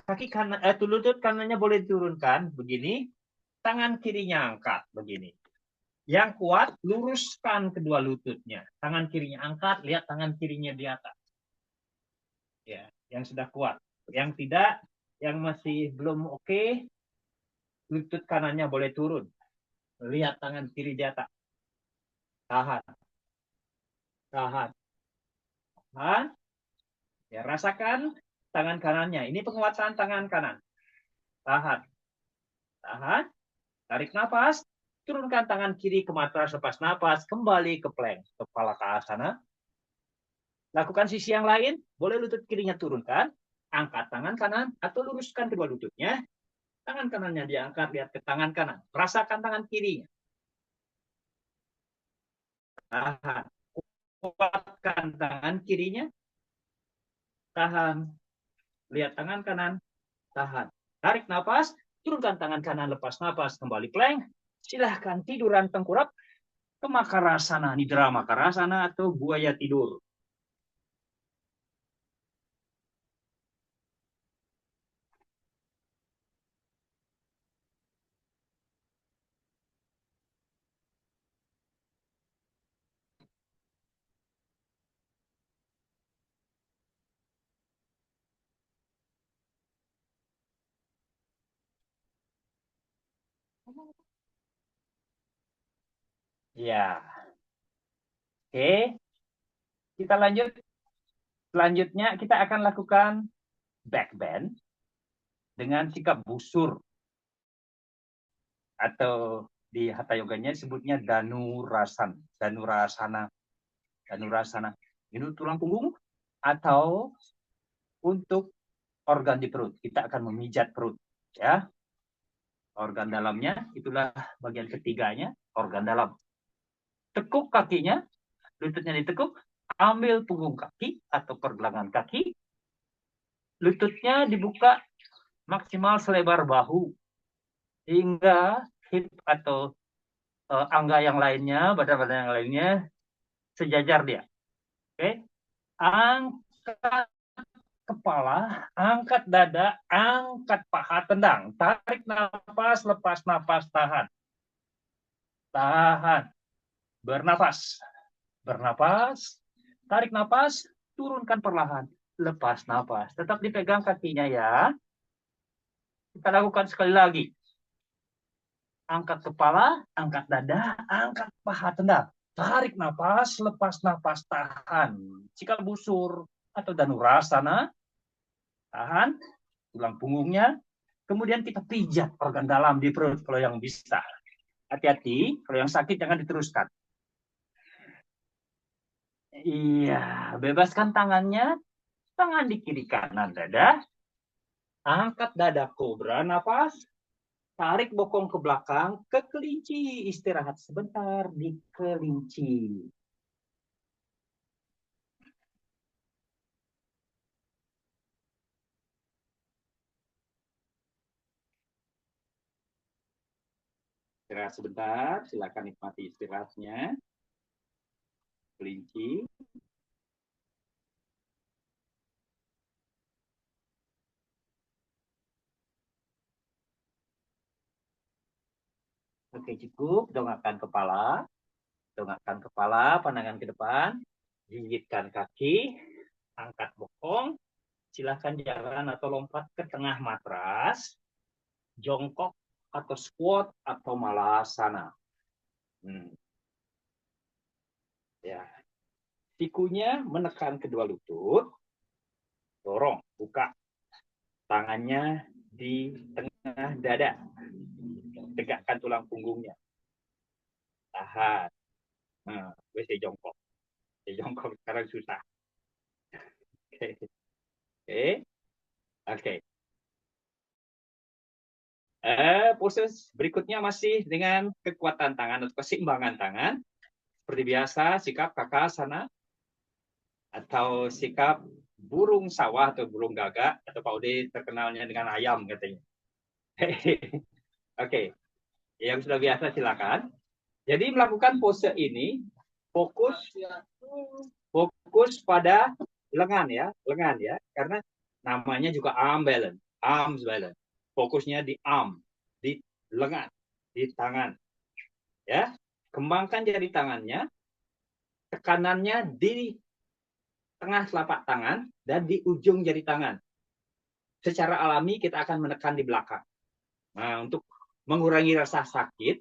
kaki kanan, lutut kanannya boleh diturunkan begini, tangan kirinya angkat begini. Yang kuat, luruskan kedua lututnya. Tangan kirinya angkat, lihat tangan kirinya di atas. Ya, yang sudah kuat. Yang tidak, yang masih belum oke, lutut kanannya boleh turun. Lihat tangan kiri di atas. Tahan. Tahan. Tahan. Ya, rasakan tangan kanannya. Ini penguatan tangan kanan. Tahan. Tahan. Tarik nafas. Turunkan tangan kiri ke matras, lepas nafas. Kembali ke plank. Kepala ke asana. Lakukan sisi yang lain. Boleh lutut kirinya turunkan. Angkat tangan kanan. Atau luruskan kedua lututnya. Tangan kanannya diangkat. Lihat ke tangan kanan. Rasakan tangan kirinya. Tahan. Kuatkan tangan kirinya. Tahan. Lihat tangan kanan. Tahan. Tarik nafas. Turunkan tangan kanan. Lepas nafas. Kembali plank. Silahkan tiduran tengkurap ke Makarasana, Nidra Makarasana atau buaya tidur. Ya. Oke. Kita lanjut. Selanjutnya kita akan lakukan back bend dengan sikap busur. Atau di Hatha Yoganya disebutnya Dhanurasana. Dhanurasana. Dhanurasana. Ini tulang punggung atau untuk organ di perut. Kita akan memijat perut. Ya. Organ dalamnya, itulah bagian ketiganya, organ dalam. Tekuk kakinya, lututnya ditekuk, ambil punggung kaki atau pergelangan kaki, lututnya dibuka maksimal selebar bahu, hingga hip atau angga yang lainnya, badan-badan yang lainnya, sejajar dia. Oke, angkat kepala, angkat dada, angkat paha, tendang. Tarik nafas, lepas nafas, tahan. Tahan. Bernafas. Bernafas. Tarik nafas, turunkan perlahan. Lepas nafas. Tetap dipegang kakinya ya. Kita lakukan sekali lagi. Angkat kepala, angkat dada, angkat paha, tendang. Tarik nafas, lepas nafas, tahan. Sikap busur atau Dhanurasana. Tahan. Tulang punggungnya. Kemudian kita pijat organ dalam di perut kalau yang bisa. Hati-hati, kalau yang sakit jangan diteruskan. Iya, bebaskan tangannya, tangan di kiri kanan dada, angkat dada kobra, nafas, tarik bokong ke belakang, ke kelinci, istirahat sebentar di kelinci. Istirahat sebentar, silakan nikmati istirahatnya. Kelinci. Oke, cukup. Dongakkan kepala. Dongakkan kepala, pandangan ke depan. Gigitkan kaki. Angkat bokong. Silahkan jalan atau lompat ke tengah matras. Jongkok atau squat atau malasana. Ya. Sikunya menekan kedua lutut, dorong, buka. Tangannya di tengah dada. Tegakkan tulang punggungnya. Tahan. Nah, gue saya jongkok. Saya jongkok sekarang susah. Oke. Oke. Oke. Pose berikutnya masih dengan kekuatan tangan atau keseimbangan tangan. Seperti biasa, sikap kakasana atau sikap burung sawah atau burung gagak, atau Pak Ode terkenalnya dengan ayam katanya. Oke. Yang sudah biasa silakan. Jadi melakukan pose ini fokus pada lengan ya, karena namanya juga arm balance, arms balance. Fokusnya di arm, di lengan, di tangan. Ya, kembangkan jari tangannya, tekanannya di tengah telapak tangan dan di ujung jari tangan. Secara alami kita akan menekan di belakang. Nah, untuk mengurangi rasa sakit,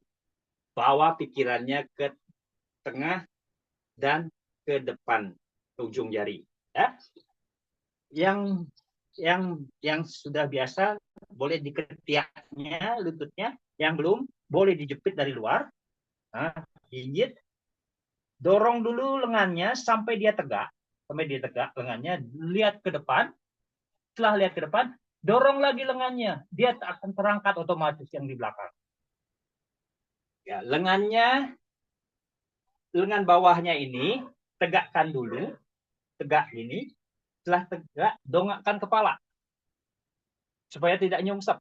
bawa pikirannya ke tengah dan ke depan ujung jari. Ya. Yang sudah biasa boleh di ketiaknya, lututnya. Yang belum boleh dijepit dari luar. Nah, gigit, dorong dulu lengannya sampai dia tegak, lengannya, lihat ke depan. Setelah lihat ke depan, dorong lagi lengannya, dia akan terangkat otomatis yang di belakang. Ya, lengan bawahnya ini tegakkan dulu, tegak ini. Setelah tegak, dongakkan kepala supaya tidak nyungsep.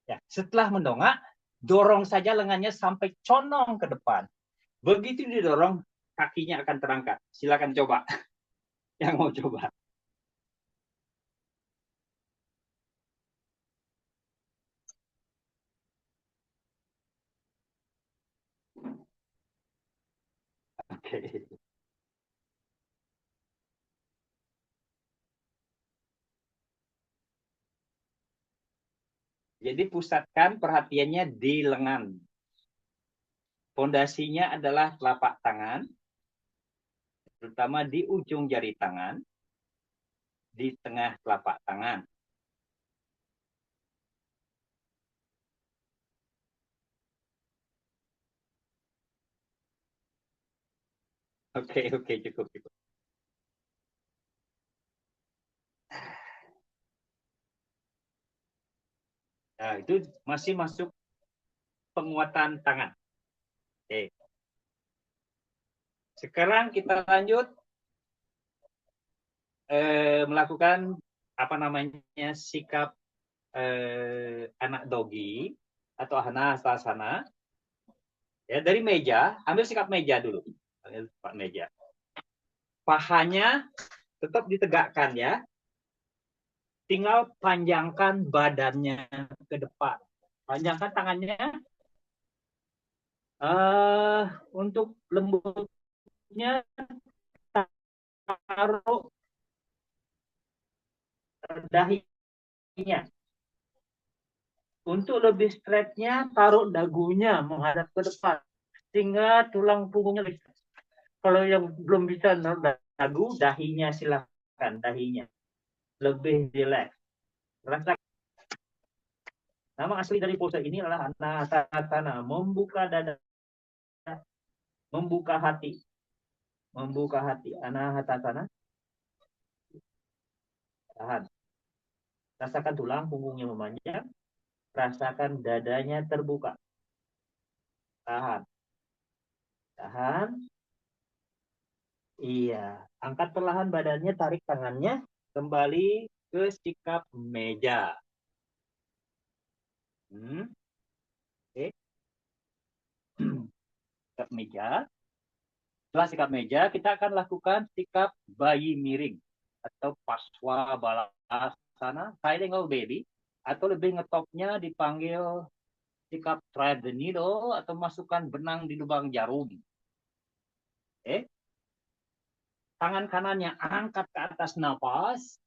Ya, setelah mendongak, dorong saja lengannya sampai condong ke depan. Begitu didorong, kakinya akan terangkat. Silakan coba. Yang mau coba. Oke. Jadi pusatkan perhatiannya di lengan. Fondasinya adalah telapak tangan, terutama di ujung jari tangan, di tengah telapak tangan. Oke, cukup. Nah, itu masih masuk penguatan tangan. Oke. Sekarang kita lanjut melakukan apa namanya sikap anak dogi atau hanasasana. Ya, dari meja, ambil sikap meja dulu. Ambil sikap meja. Pahanya tetap ditegakkan ya. Tinggal panjangkan badannya ke depan. Panjangkan tangannya. Untuk lembutnya taruh dahinya. Untuk lebih straightnya taruh dagunya menghadap ke depan. Sehingga tulang punggungnya bisa. Kalau yang belum bisa dagu, dahinya silakan. Dahinya. Lebih rileks. Rasakan. Nama asli dari pose ini adalah Anahata, membuka dada, membuka hati, Anahata. Tahan. Rasakan tulang punggungnya memanjang, rasakan dadanya terbuka. Tahan. Iya, angkat perlahan badannya, tarik tangannya, kembali ke sikap meja. Oke. Sikap meja. Setelah sikap meja, kita akan lakukan sikap bayi miring atau paswa balasana, triangle baby, atau lebih ngetopnya dipanggil sikap thread the needle atau masukkan benang di lubang jarum. Oke. Tangan kanannya angkat ke atas napas.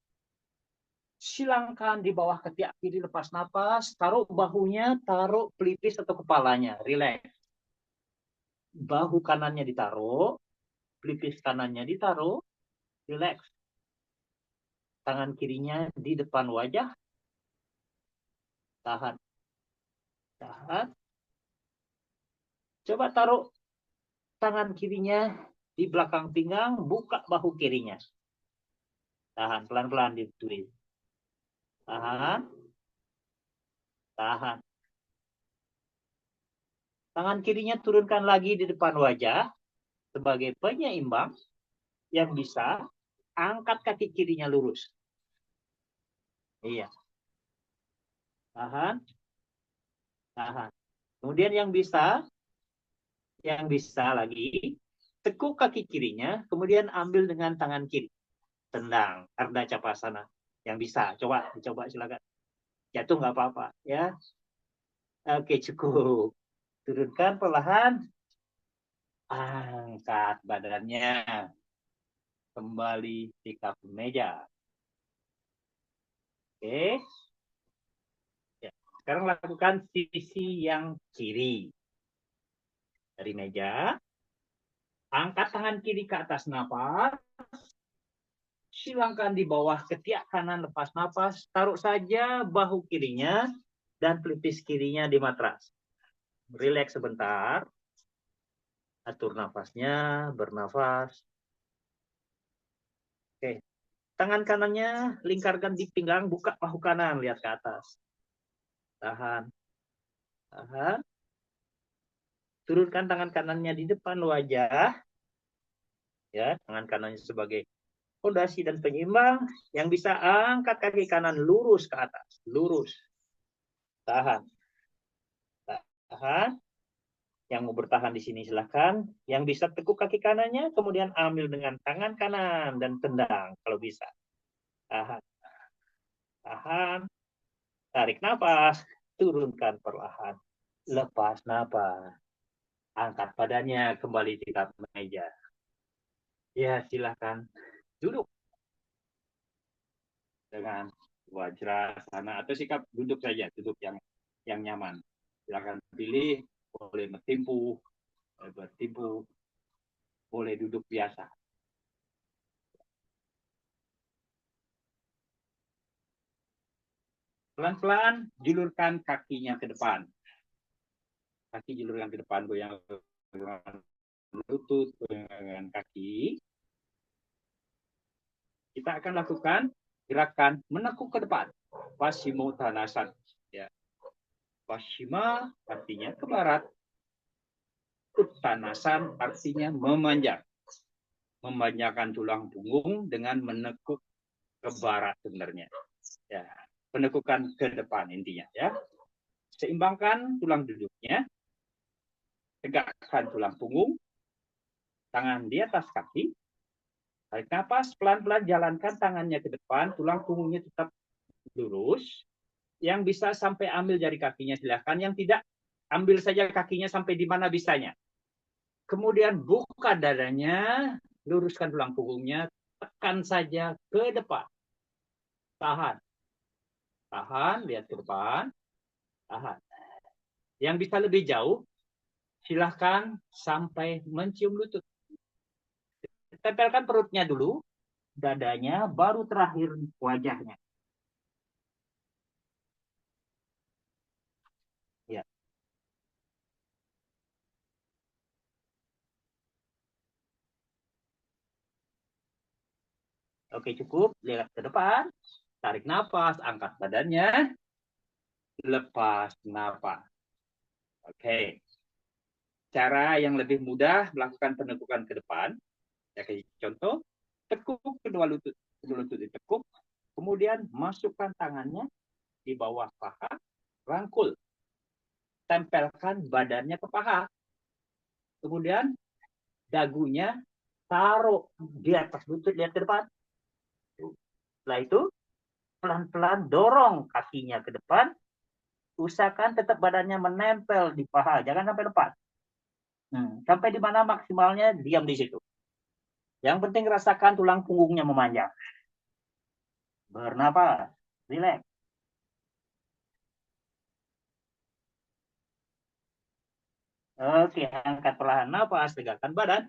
Silangkan di bawah ketiak kiri, lepas napas. Taruh bahunya, taruh pelipis atau kepalanya. Relax. Bahu kanannya ditaruh. pelipis kanannya ditaruh, relax. Tangan kirinya di depan wajah, tahan, tahan. Coba taruh tangan kirinya di belakang pinggang, buka bahu kirinya. Tahan, pelan-pelan ditulis. Tahan, tahan. Tangan kirinya turunkan lagi di depan wajah sebagai penyeimbang. Yang bisa, angkat kaki kirinya lurus. Iya. Tahan, tahan. Kemudian yang bisa lagi, tekuk kaki kirinya, kemudian ambil dengan tangan kiri. Tendang, Ardha Chapasana. Yang bisa, coba silakan. Jatuh nggak apa-apa, ya. Oke, cukup. Turunkan perlahan. Angkat badannya. Kembali sikap meja. Oke. Ya. Sekarang lakukan sisi yang kiri. Dari meja. Angkat tangan kiri ke atas napas. Silangkan di bawah ketiak kanan lepas napas. Taruh saja bahu kirinya dan pelipis kirinya di matras. Relax sebentar. Atur nafasnya, bernafas. Oke. Tangan kanannya lingkarkan di pinggang, buka bahu kanan, lihat ke atas. Tahan. Tahan. Turunkan tangan kanannya di depan wajah. Ya, tangan kanannya sebagai fondasi dan penyeimbang. Yang bisa angkat kaki kanan lurus ke atas. Lurus. Tahan. Tahan. Yang mau bertahan di sini silahkan. Yang bisa tekuk kaki kanannya, kemudian ambil dengan tangan kanan dan tendang kalau bisa. Tahan. Tahan. Tarik nafas. Turunkan perlahan. Lepas nafas. Angkat badannya kembali di meja. Ya, silahkan duduk dengan wajrasana atau sikap duduk saja, duduk yang nyaman. Silahkan pilih, boleh bertimpu, boleh duduk biasa. Pelan-pelan julurkan kakinya ke depan. Kaki julurkan ke depan, goyang lutut, goyang kaki. Kita akan lakukan gerakan menekuk ke depan. Paschimottanasana. Ya. Paschima artinya ke barat. Uttanasan artinya memanjang. Memanjangkan tulang punggung dengan menekuk ke barat sebenarnya. Ya. Penekukan ke depan intinya. Ya. Seimbangkan tulang duduknya. Tegakkan tulang punggung. Tangan di atas kaki. Tarik nafas, pelan-pelan jalankan tangannya ke depan. Tulang punggungnya tetap lurus. Yang bisa sampai ambil jari kakinya silahkan. Yang tidak, ambil saja kakinya sampai di mana bisanya. Kemudian buka dadanya, luruskan tulang punggungnya, tekan saja ke depan. Tahan. Tahan, lihat ke depan. Tahan. Yang bisa lebih jauh, silahkan sampai mencium lutut. Tempelkan perutnya dulu, dadanya, baru terakhir wajahnya. Ya. Oke, cukup. Lihat ke depan. Tarik nafas, angkat badannya. Lepas nafas. Oke. Cara yang lebih mudah melakukan penekukan ke depan. Saya kasih contoh. Tekuk kedua lutut ditekuk. Kemudian masukkan tangannya di bawah paha. Rangkul. Tempelkan badannya ke paha. Kemudian dagunya taruh di atas lutut, lihat ke depan. Setelah itu, pelan-pelan dorong kakinya ke depan. Usahakan tetap badannya menempel di paha, jangan sampai lepas. Sampai di mana maksimalnya, diam di situ. Yang penting rasakan tulang punggungnya memanjang. Bernapas, rileks. Oke, angkat perlahan nafas, tegakkan badan.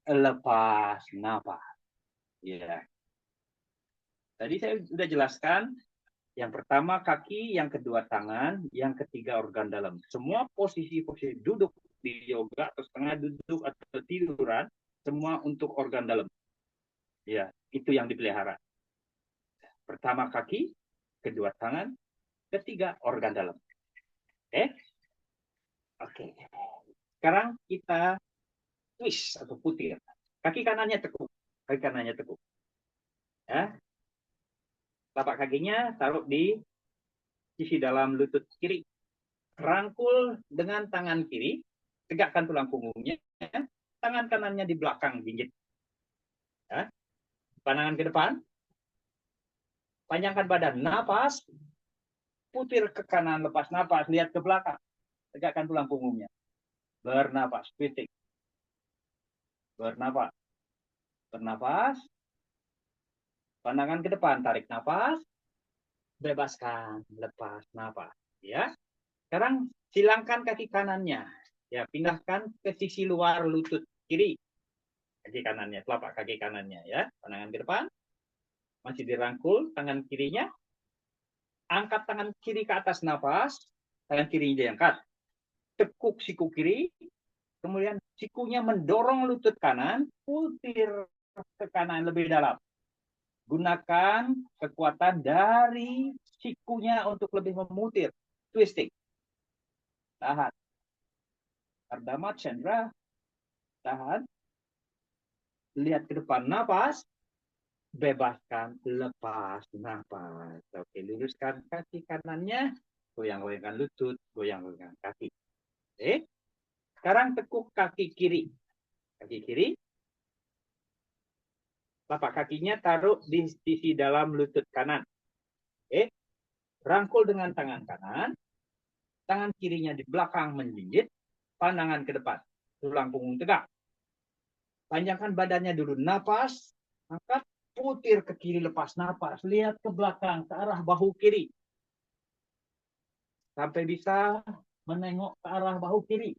lepas napas. Ya. Tadi saya sudah jelaskan, yang pertama kaki, yang kedua tangan, yang ketiga organ dalam. Semua posisi-posisi duduk di yoga atau setengah duduk atau tiduran, semua untuk organ dalam. Ya, itu yang dipelihara. Pertama kaki, kedua tangan, ketiga organ dalam. Oke. Sekarang kita twist atau putir. Kaki kanannya tekuk. Kaki kanannya tekuk. Ya. Telapak kakinya taruh di sisi dalam lutut kiri. Rangkul dengan tangan kiri. Tegakkan tulang punggungnya. Tangan kanannya di belakang jinjit. Ya. Pandangan ke depan. Panjangkan badan. Napas. Putir ke kanan. Lepas napas. Lihat ke belakang. Tegakkan tulang punggungnya. Bernapas. Breathing. Bernapas. Bernapas. Pandangan ke depan, tarik nafas, bebaskan, lepas nafas. Ya. Sekarang silangkan kaki kanannya. Ya, pindahkan ke sisi luar lutut kiri. Kaki kanannya, telapak kaki kanannya. Ya, pandangan ke depan. Masih dirangkul tangan kirinya. Angkat tangan kiri ke atas nafas. Tangan kirinya diangkat. Tekuk siku kiri. Kemudian sikunya mendorong lutut kanan. Putir ke kanan lebih dalam. Gunakan kekuatan dari sikunya untuk lebih memutir. Twisting. Tahan. Ardhama Chandra. Tahan. Lihat ke depan. Napas. Bebaskan. Lepas. Napas. Oke. Luruskan kaki kanannya. Goyang-goyangkan lutut. Goyang-goyangkan kaki. Oke. Sekarang tekuk kaki kiri. Kaki kiri. Telapak kakinya taruh di sisi dalam lutut kanan. Oke. Rangkul dengan tangan kanan. Tangan kirinya di belakang menjinjit. Pandangan ke depan. Tulang punggung tegak. Panjangkan badannya dulu. Napas. Angkat. Putir ke kiri. Lepas napas. Lihat ke belakang. Ke arah bahu kiri. Sampai bisa menengok ke arah bahu kiri.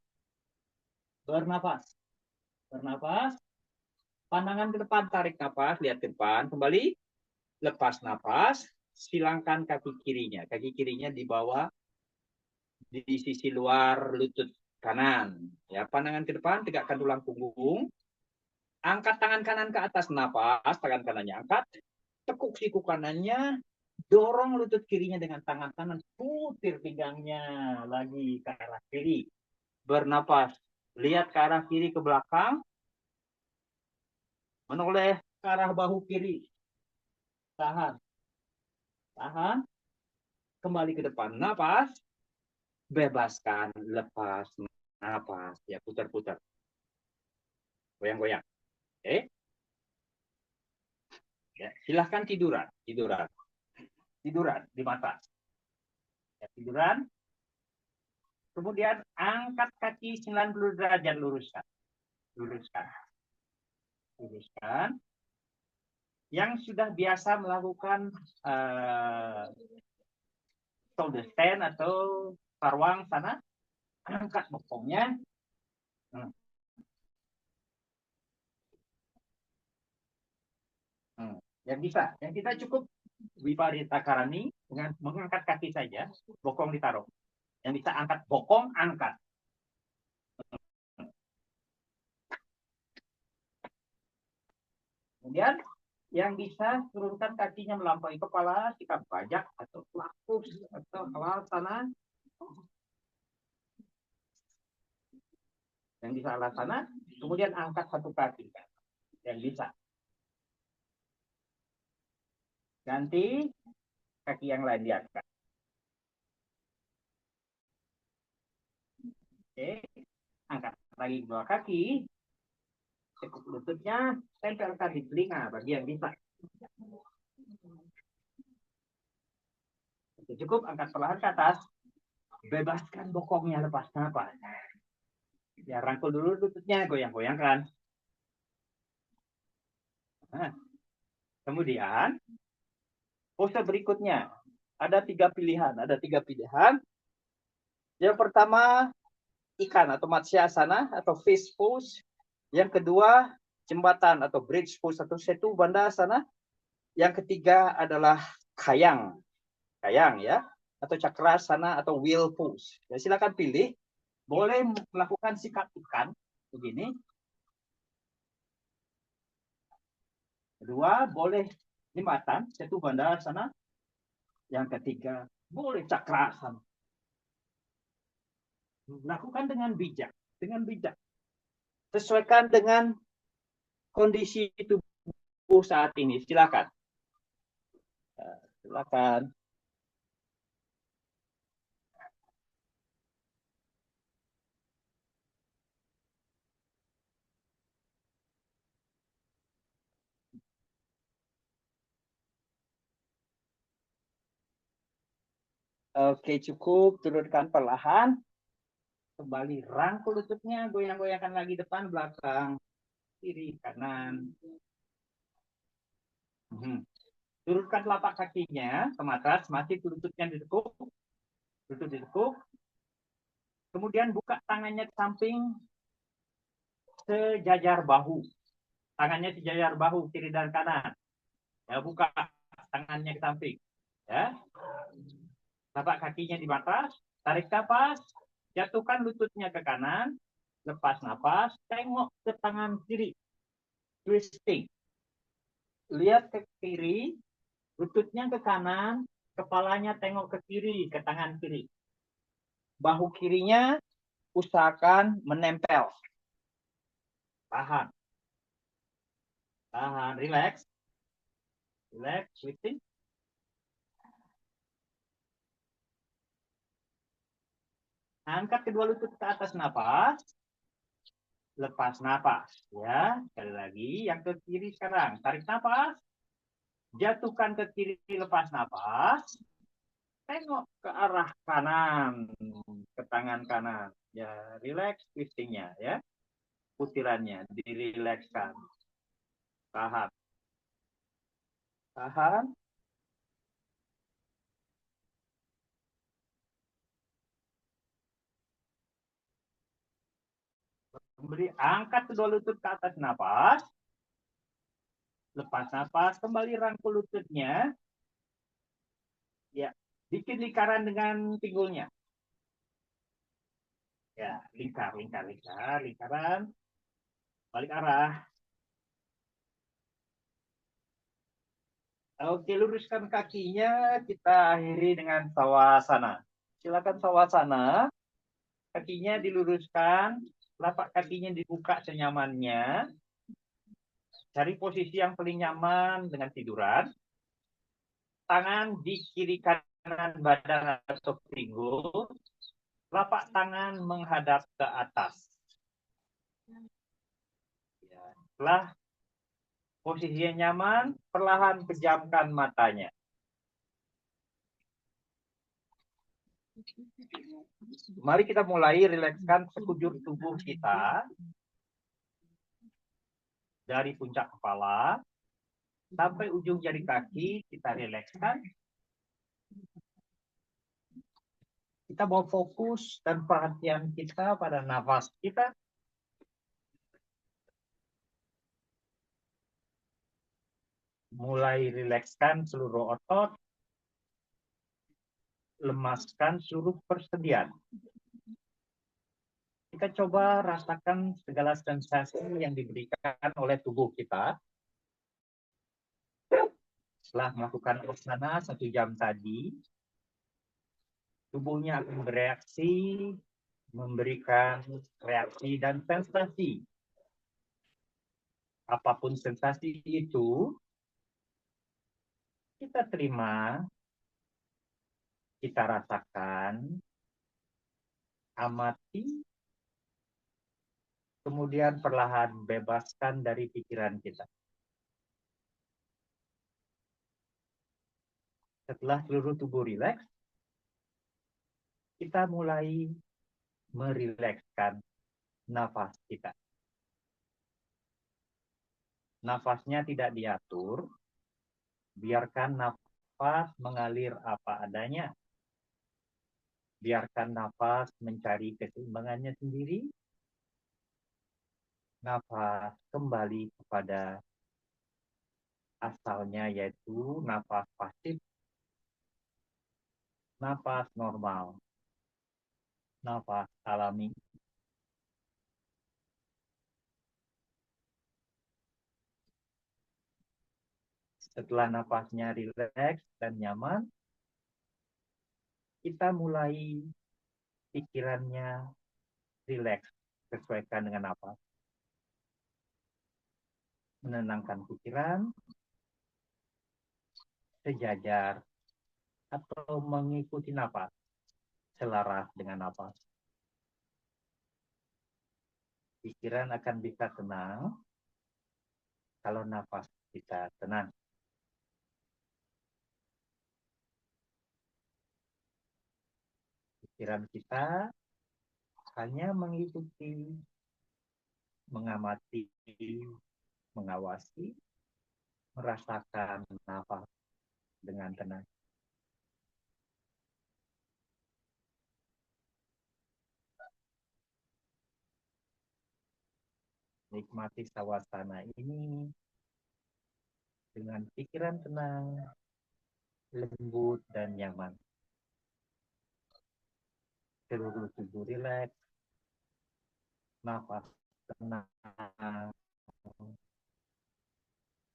Bernapas. Bernapas. Pandangan ke depan. Tarik napas. Lihat ke depan. Kembali. Lepas napas. Silangkan kaki kirinya. Kaki kirinya di bawah. Di sisi luar lutut kanan. Ya, pandangan ke depan, tegakkan tulang punggung. Angkat tangan kanan ke atas, napas, tangan kanannya angkat. Tekuk siku kanannya, dorong lutut kirinya dengan tangan kanan, putir pinggangnya lagi ke arah kiri. Bernapas, lihat ke arah kiri ke belakang. Menoleh ke arah bahu kiri. Tahan. Tahan. Kembali ke depan, napas. Bebaskan, lepas, napas, ya putar-putar, goyang-goyang. Oke, ya, silahkan tiduran di mata. Ya, tiduran. Kemudian angkat kaki 90 derajat, luruskan. Yang sudah biasa melakukan shoulder stand atau sarwang sana, angkat bokongnya. Yang bisa, yang kita cukup Viparita Karani dengan mengangkat kaki saja, bokong ditaruh. Yang bisa angkat bokong, angkat. Kemudian yang bisa turunkan kakinya melampaui kepala, sikap bajak atau lakus atau halal sana. Yang bisa halal sana, kemudian angkat satu kaki. Yang bisa. Ganti kaki yang lain diangkat. Oke, angkat lagi dua kaki. Tekuk lututnya, tempelkan di telinga bagi yang bisa. Cukup, angkat perlahan ke atas. Bebaskan bokongnya, lepas napas. Ya, rangkul dulu lututnya, goyang-goyangkan. Nah, kemudian pose berikutnya ada tiga pilihan. Yang pertama ikan atau Matsyasana atau fish pose. Yang kedua jembatan atau bridge pose atau setu bandasana. Yang ketiga adalah kayang. Kayang ya, atau cakrasana atau wheel pose. Ya, silakan pilih. Boleh melakukan sikat ikan begini. Kedua, boleh jembatan, setu bandasana. Yang ketiga, boleh cakrasana. Lakukan dengan bijak, sesuaikan dengan kondisi tubuh saat ini. Silakan. Silakan. Oke, cukup. Turunkan perlahan. Kembali rangkul lututnya, goyang-goyangkan lagi depan, belakang, kiri, kanan. Turunkan telapak kakinya ke matras, masih lututnya ditekuk. Lutut ditekuk. Kemudian buka tangannya ke samping sejajar bahu. Tangannya sejajar bahu, kiri dan kanan. Ya, buka tangannya ke samping. Ya. Telapak kakinya di matras, tarik nafas, jatuhkan lututnya ke kanan, lepas nafas, tengok ke tangan kiri, twisting. Lihat ke kiri, lututnya ke kanan, kepalanya tengok ke kiri, ke tangan kiri. Bahu kirinya usahakan menempel. Tahan. Tahan, relax. Relax, twisting. Angkat kedua lutut ke atas nafas. Lepas nafas. Ya, sekali lagi. Yang ke kiri sekarang. Tarik nafas. Jatuhkan ke kiri, lepas nafas. Tengok ke arah kanan. Ke tangan kanan. Ya, relax twistingnya. Ya, putirannya. Dirilekskan. Tahan. Tahan. Angkat kedua lutut ke atas nafas. Lepas nafas, kembali rangkul lututnya. Ya, bikin lingkaran dengan pinggulnya. Ya, lingkaran. Balik arah. Oke, luruskan kakinya. Kita akhiri dengan sawasana. Silakan sawasana. Kakinya diluruskan. Telapak kakinya dibuka senyamannya. Cari posisi yang paling nyaman dengan tiduran. Tangan di kiri kanan badan atau pinggul. Telapak tangan menghadap ke atas. Ya, setelah posisinya nyaman, perlahan pejamkan matanya. Mari kita mulai rilekskan sekujur tubuh kita. Dari puncak kepala sampai ujung jari kaki kita rilekskan. Kita bawa fokus dan perhatian kita pada nafas kita. Mulai rilekskan seluruh otot. Lemaskan seluruh persendian. Kita coba rasakan segala sensasi yang diberikan oleh tubuh kita. Setelah melakukan asana 1 jam tadi, tubuhnya akan bereaksi, memberikan reaksi dan sensasi. Apapun sensasi itu, kita terima, kita rasakan, amati, kemudian perlahan bebaskan dari pikiran kita. Setelah seluruh tubuh rileks, kita mulai merilekskan nafas kita. Nafasnya tidak diatur, biarkan nafas mengalir apa adanya. Biarkan nafas mencari keseimbangannya sendiri. Nafas kembali kepada asalnya, yaitu nafas pasif, nafas normal, nafas alami. Setelah nafasnya rileks dan nyaman, kita mulai pikirannya rileks, sesuaikan dengan nafas. Menenangkan pikiran, sejajar, atau mengikuti nafas, selaras dengan nafas. Pikiran akan bisa tenang kalau nafas kita tenang. Pikiran kita hanya mengikuti, mengamati, mengawasi, merasakan nafas dengan tenang. Nikmati suasana ini dengan pikiran tenang, lembut, dan nyaman. Seluruh tubuh rileks, nafas tenang,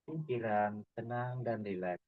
pikiran tenang dan rileks.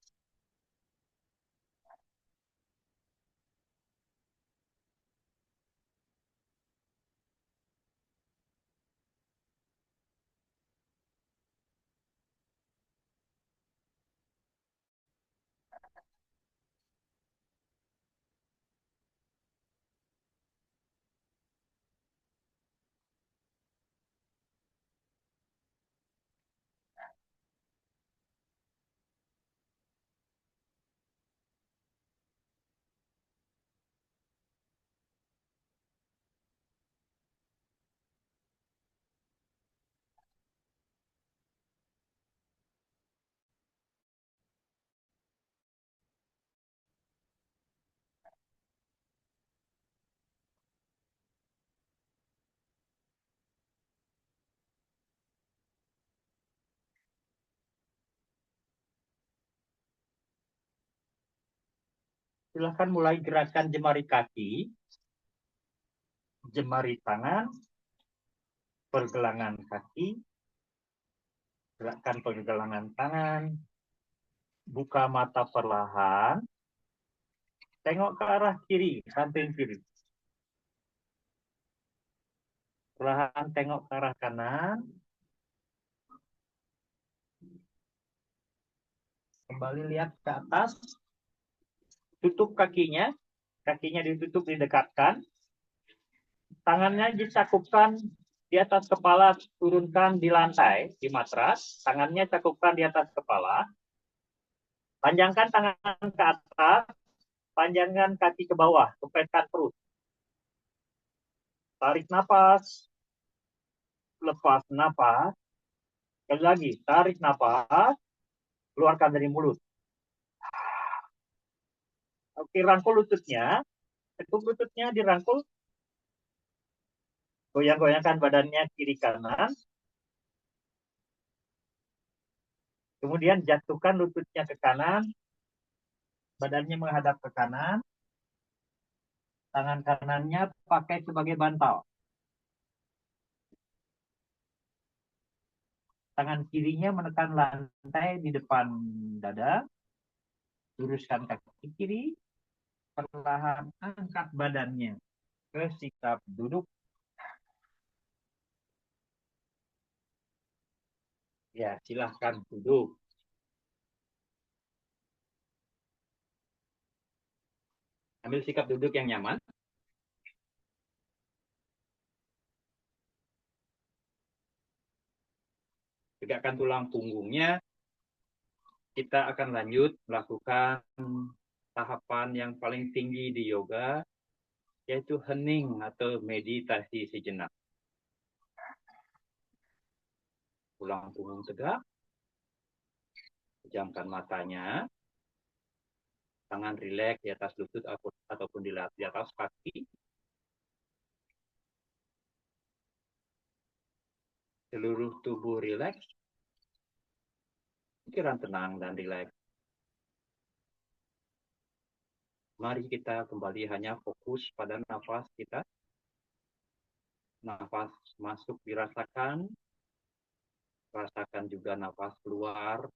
Silahkan mulai gerakan jemari kaki, jemari tangan, pergelangan kaki, gerakan pergelangan tangan, buka mata perlahan, tengok ke arah kiri, samping kiri. Perlahan tengok ke arah kanan, kembali lihat ke atas, tutup kakinya, kakinya ditutup, didekatkan, tangannya dicakupkan di atas kepala, turunkan di lantai, di matras, tangannya cakupkan di atas kepala, panjangkan tangan ke atas, panjangkan kaki ke bawah, kepetkan perut. Tarik nafas, lepas nafas, sekali lagi, tarik nafas, keluarkan dari mulut. Oke, rangkul lututnya, tekuk lututnya dirangkul, goyang-goyangkan badannya kiri kanan, kemudian jatuhkan lututnya ke kanan, badannya menghadap ke kanan, tangan kanannya pakai sebagai bantal. Tangan kirinya menekan lantai di depan dada, luruskan kaki kiri, perlahan angkat badannya ke sikap duduk. Ya, silahkan duduk. Ambil sikap duduk yang nyaman. Tegakkan tulang punggungnya. Kita akan lanjut melakukan tahapan yang paling tinggi di yoga, yaitu hening atau meditasi sejenak. Tulang punggung tegak, pejamkan matanya, tangan rileks di atas lutut ataupun di atas kaki. Seluruh tubuh rileks, pikiran tenang dan rileks. Mari kita kembali hanya fokus pada nafas kita. Nafas masuk dirasakan, rasakan juga nafas keluar,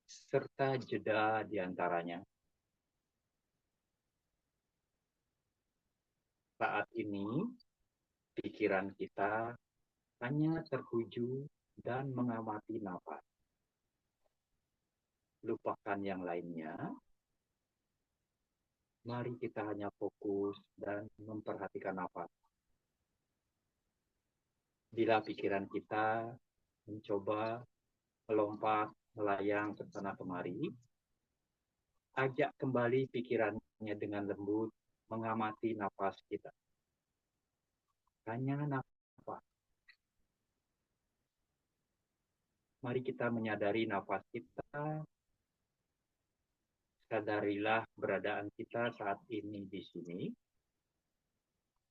serta jeda di antaranya. Saat ini, pikiran kita hanya tertuju dan mengamati nafas. Lupakan yang lainnya. Mari kita hanya fokus dan memperhatikan nafas. Bila pikiran kita mencoba melompat, melayang ke sana kemari, ajak kembali pikirannya dengan lembut, mengamati nafas kita. Hanya nafas. Mari kita menyadari nafas kita. Sadarilah keberadaan kita saat ini di sini.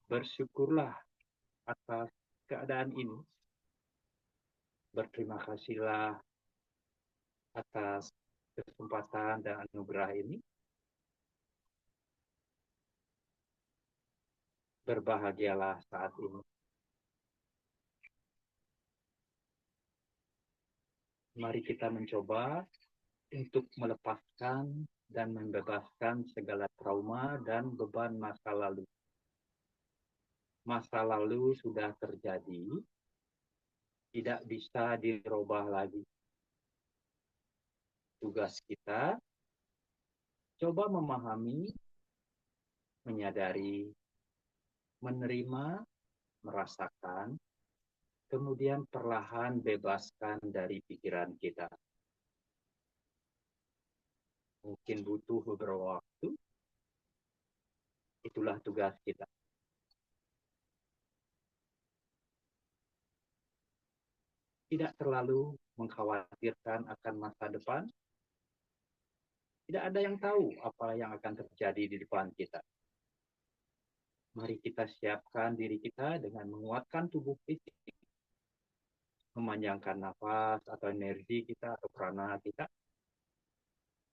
Bersyukurlah atas keadaan ini. Berterima kasihlah atas kesempatan dan anugerah ini. Berbahagialah saat ini. Mari kita mencoba untuk melepaskan dan membebaskan segala trauma dan beban masa lalu. Masa lalu sudah terjadi, tidak bisa dirubah lagi. Tugas kita, coba memahami, menyadari, menerima, merasakan, kemudian perlahan bebaskan dari pikiran kita. Mungkin butuh beberapa waktu, itulah tugas kita. Tidak terlalu mengkhawatirkan akan masa depan. Tidak ada yang tahu apa yang akan terjadi di depan kita. Mari kita siapkan diri kita dengan menguatkan tubuh fisik. Memanjangkan nafas atau energi kita atau prana kita.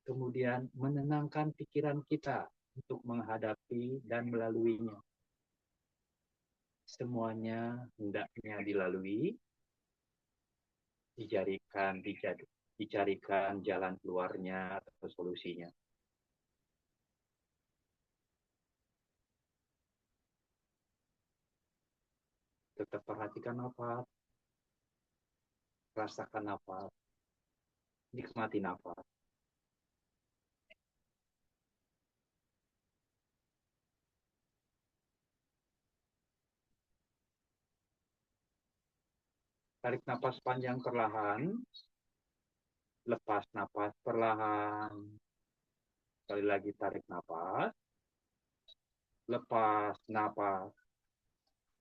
Kemudian menenangkan pikiran kita untuk menghadapi dan melaluinya. Semuanya hendaknya dilalui, dicarikan jalan keluarnya atau solusinya. Tetap perhatikan nafas, rasakan nafas, nikmati nafas. Tarik nafas panjang perlahan, lepas nafas perlahan. Sekali lagi tarik nafas, lepas nafas.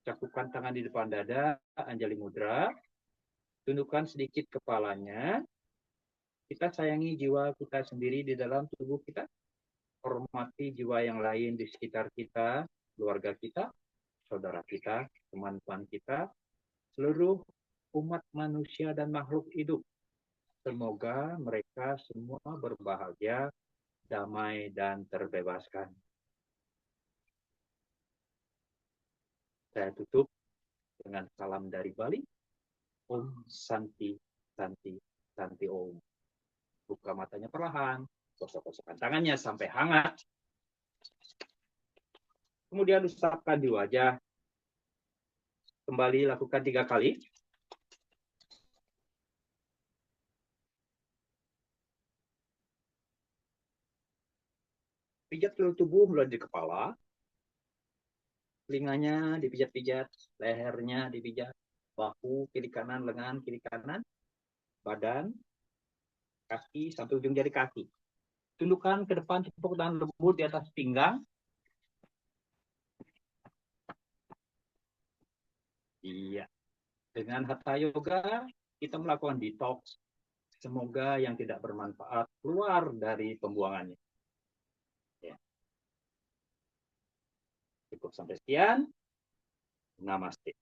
Cakupkan tangan di depan dada, Anjali Mudra. Tundukkan sedikit kepalanya. Kita sayangi jiwa kita sendiri di dalam tubuh kita. Hormati jiwa yang lain di sekitar kita, keluarga kita, saudara kita, teman-teman kita, seluruh umat manusia dan makhluk hidup. Semoga mereka semua berbahagia, damai, dan terbebaskan. Saya tutup dengan salam dari Bali. Om Santi, Santi, Santi Om. Buka matanya perlahan, gosok-gosokkan tangannya sampai hangat. Kemudian usapkan di wajah. Kembali lakukan 3 kali. Pijat seluruh tubuh mulai di kepala. Telinganya dipijat-pijat, lehernya dipijat, bahu kiri kanan, lengan kiri kanan, badan, kaki sampai ujung jari kaki. Tundukkan ke depan, tepuk tangan lembut di atas pinggang. Iya. Dengan Hatha Yoga kita melakukan detox. Semoga yang tidak bermanfaat keluar dari pembuangannya. Ya. Cukup sampai sekian. Namaste.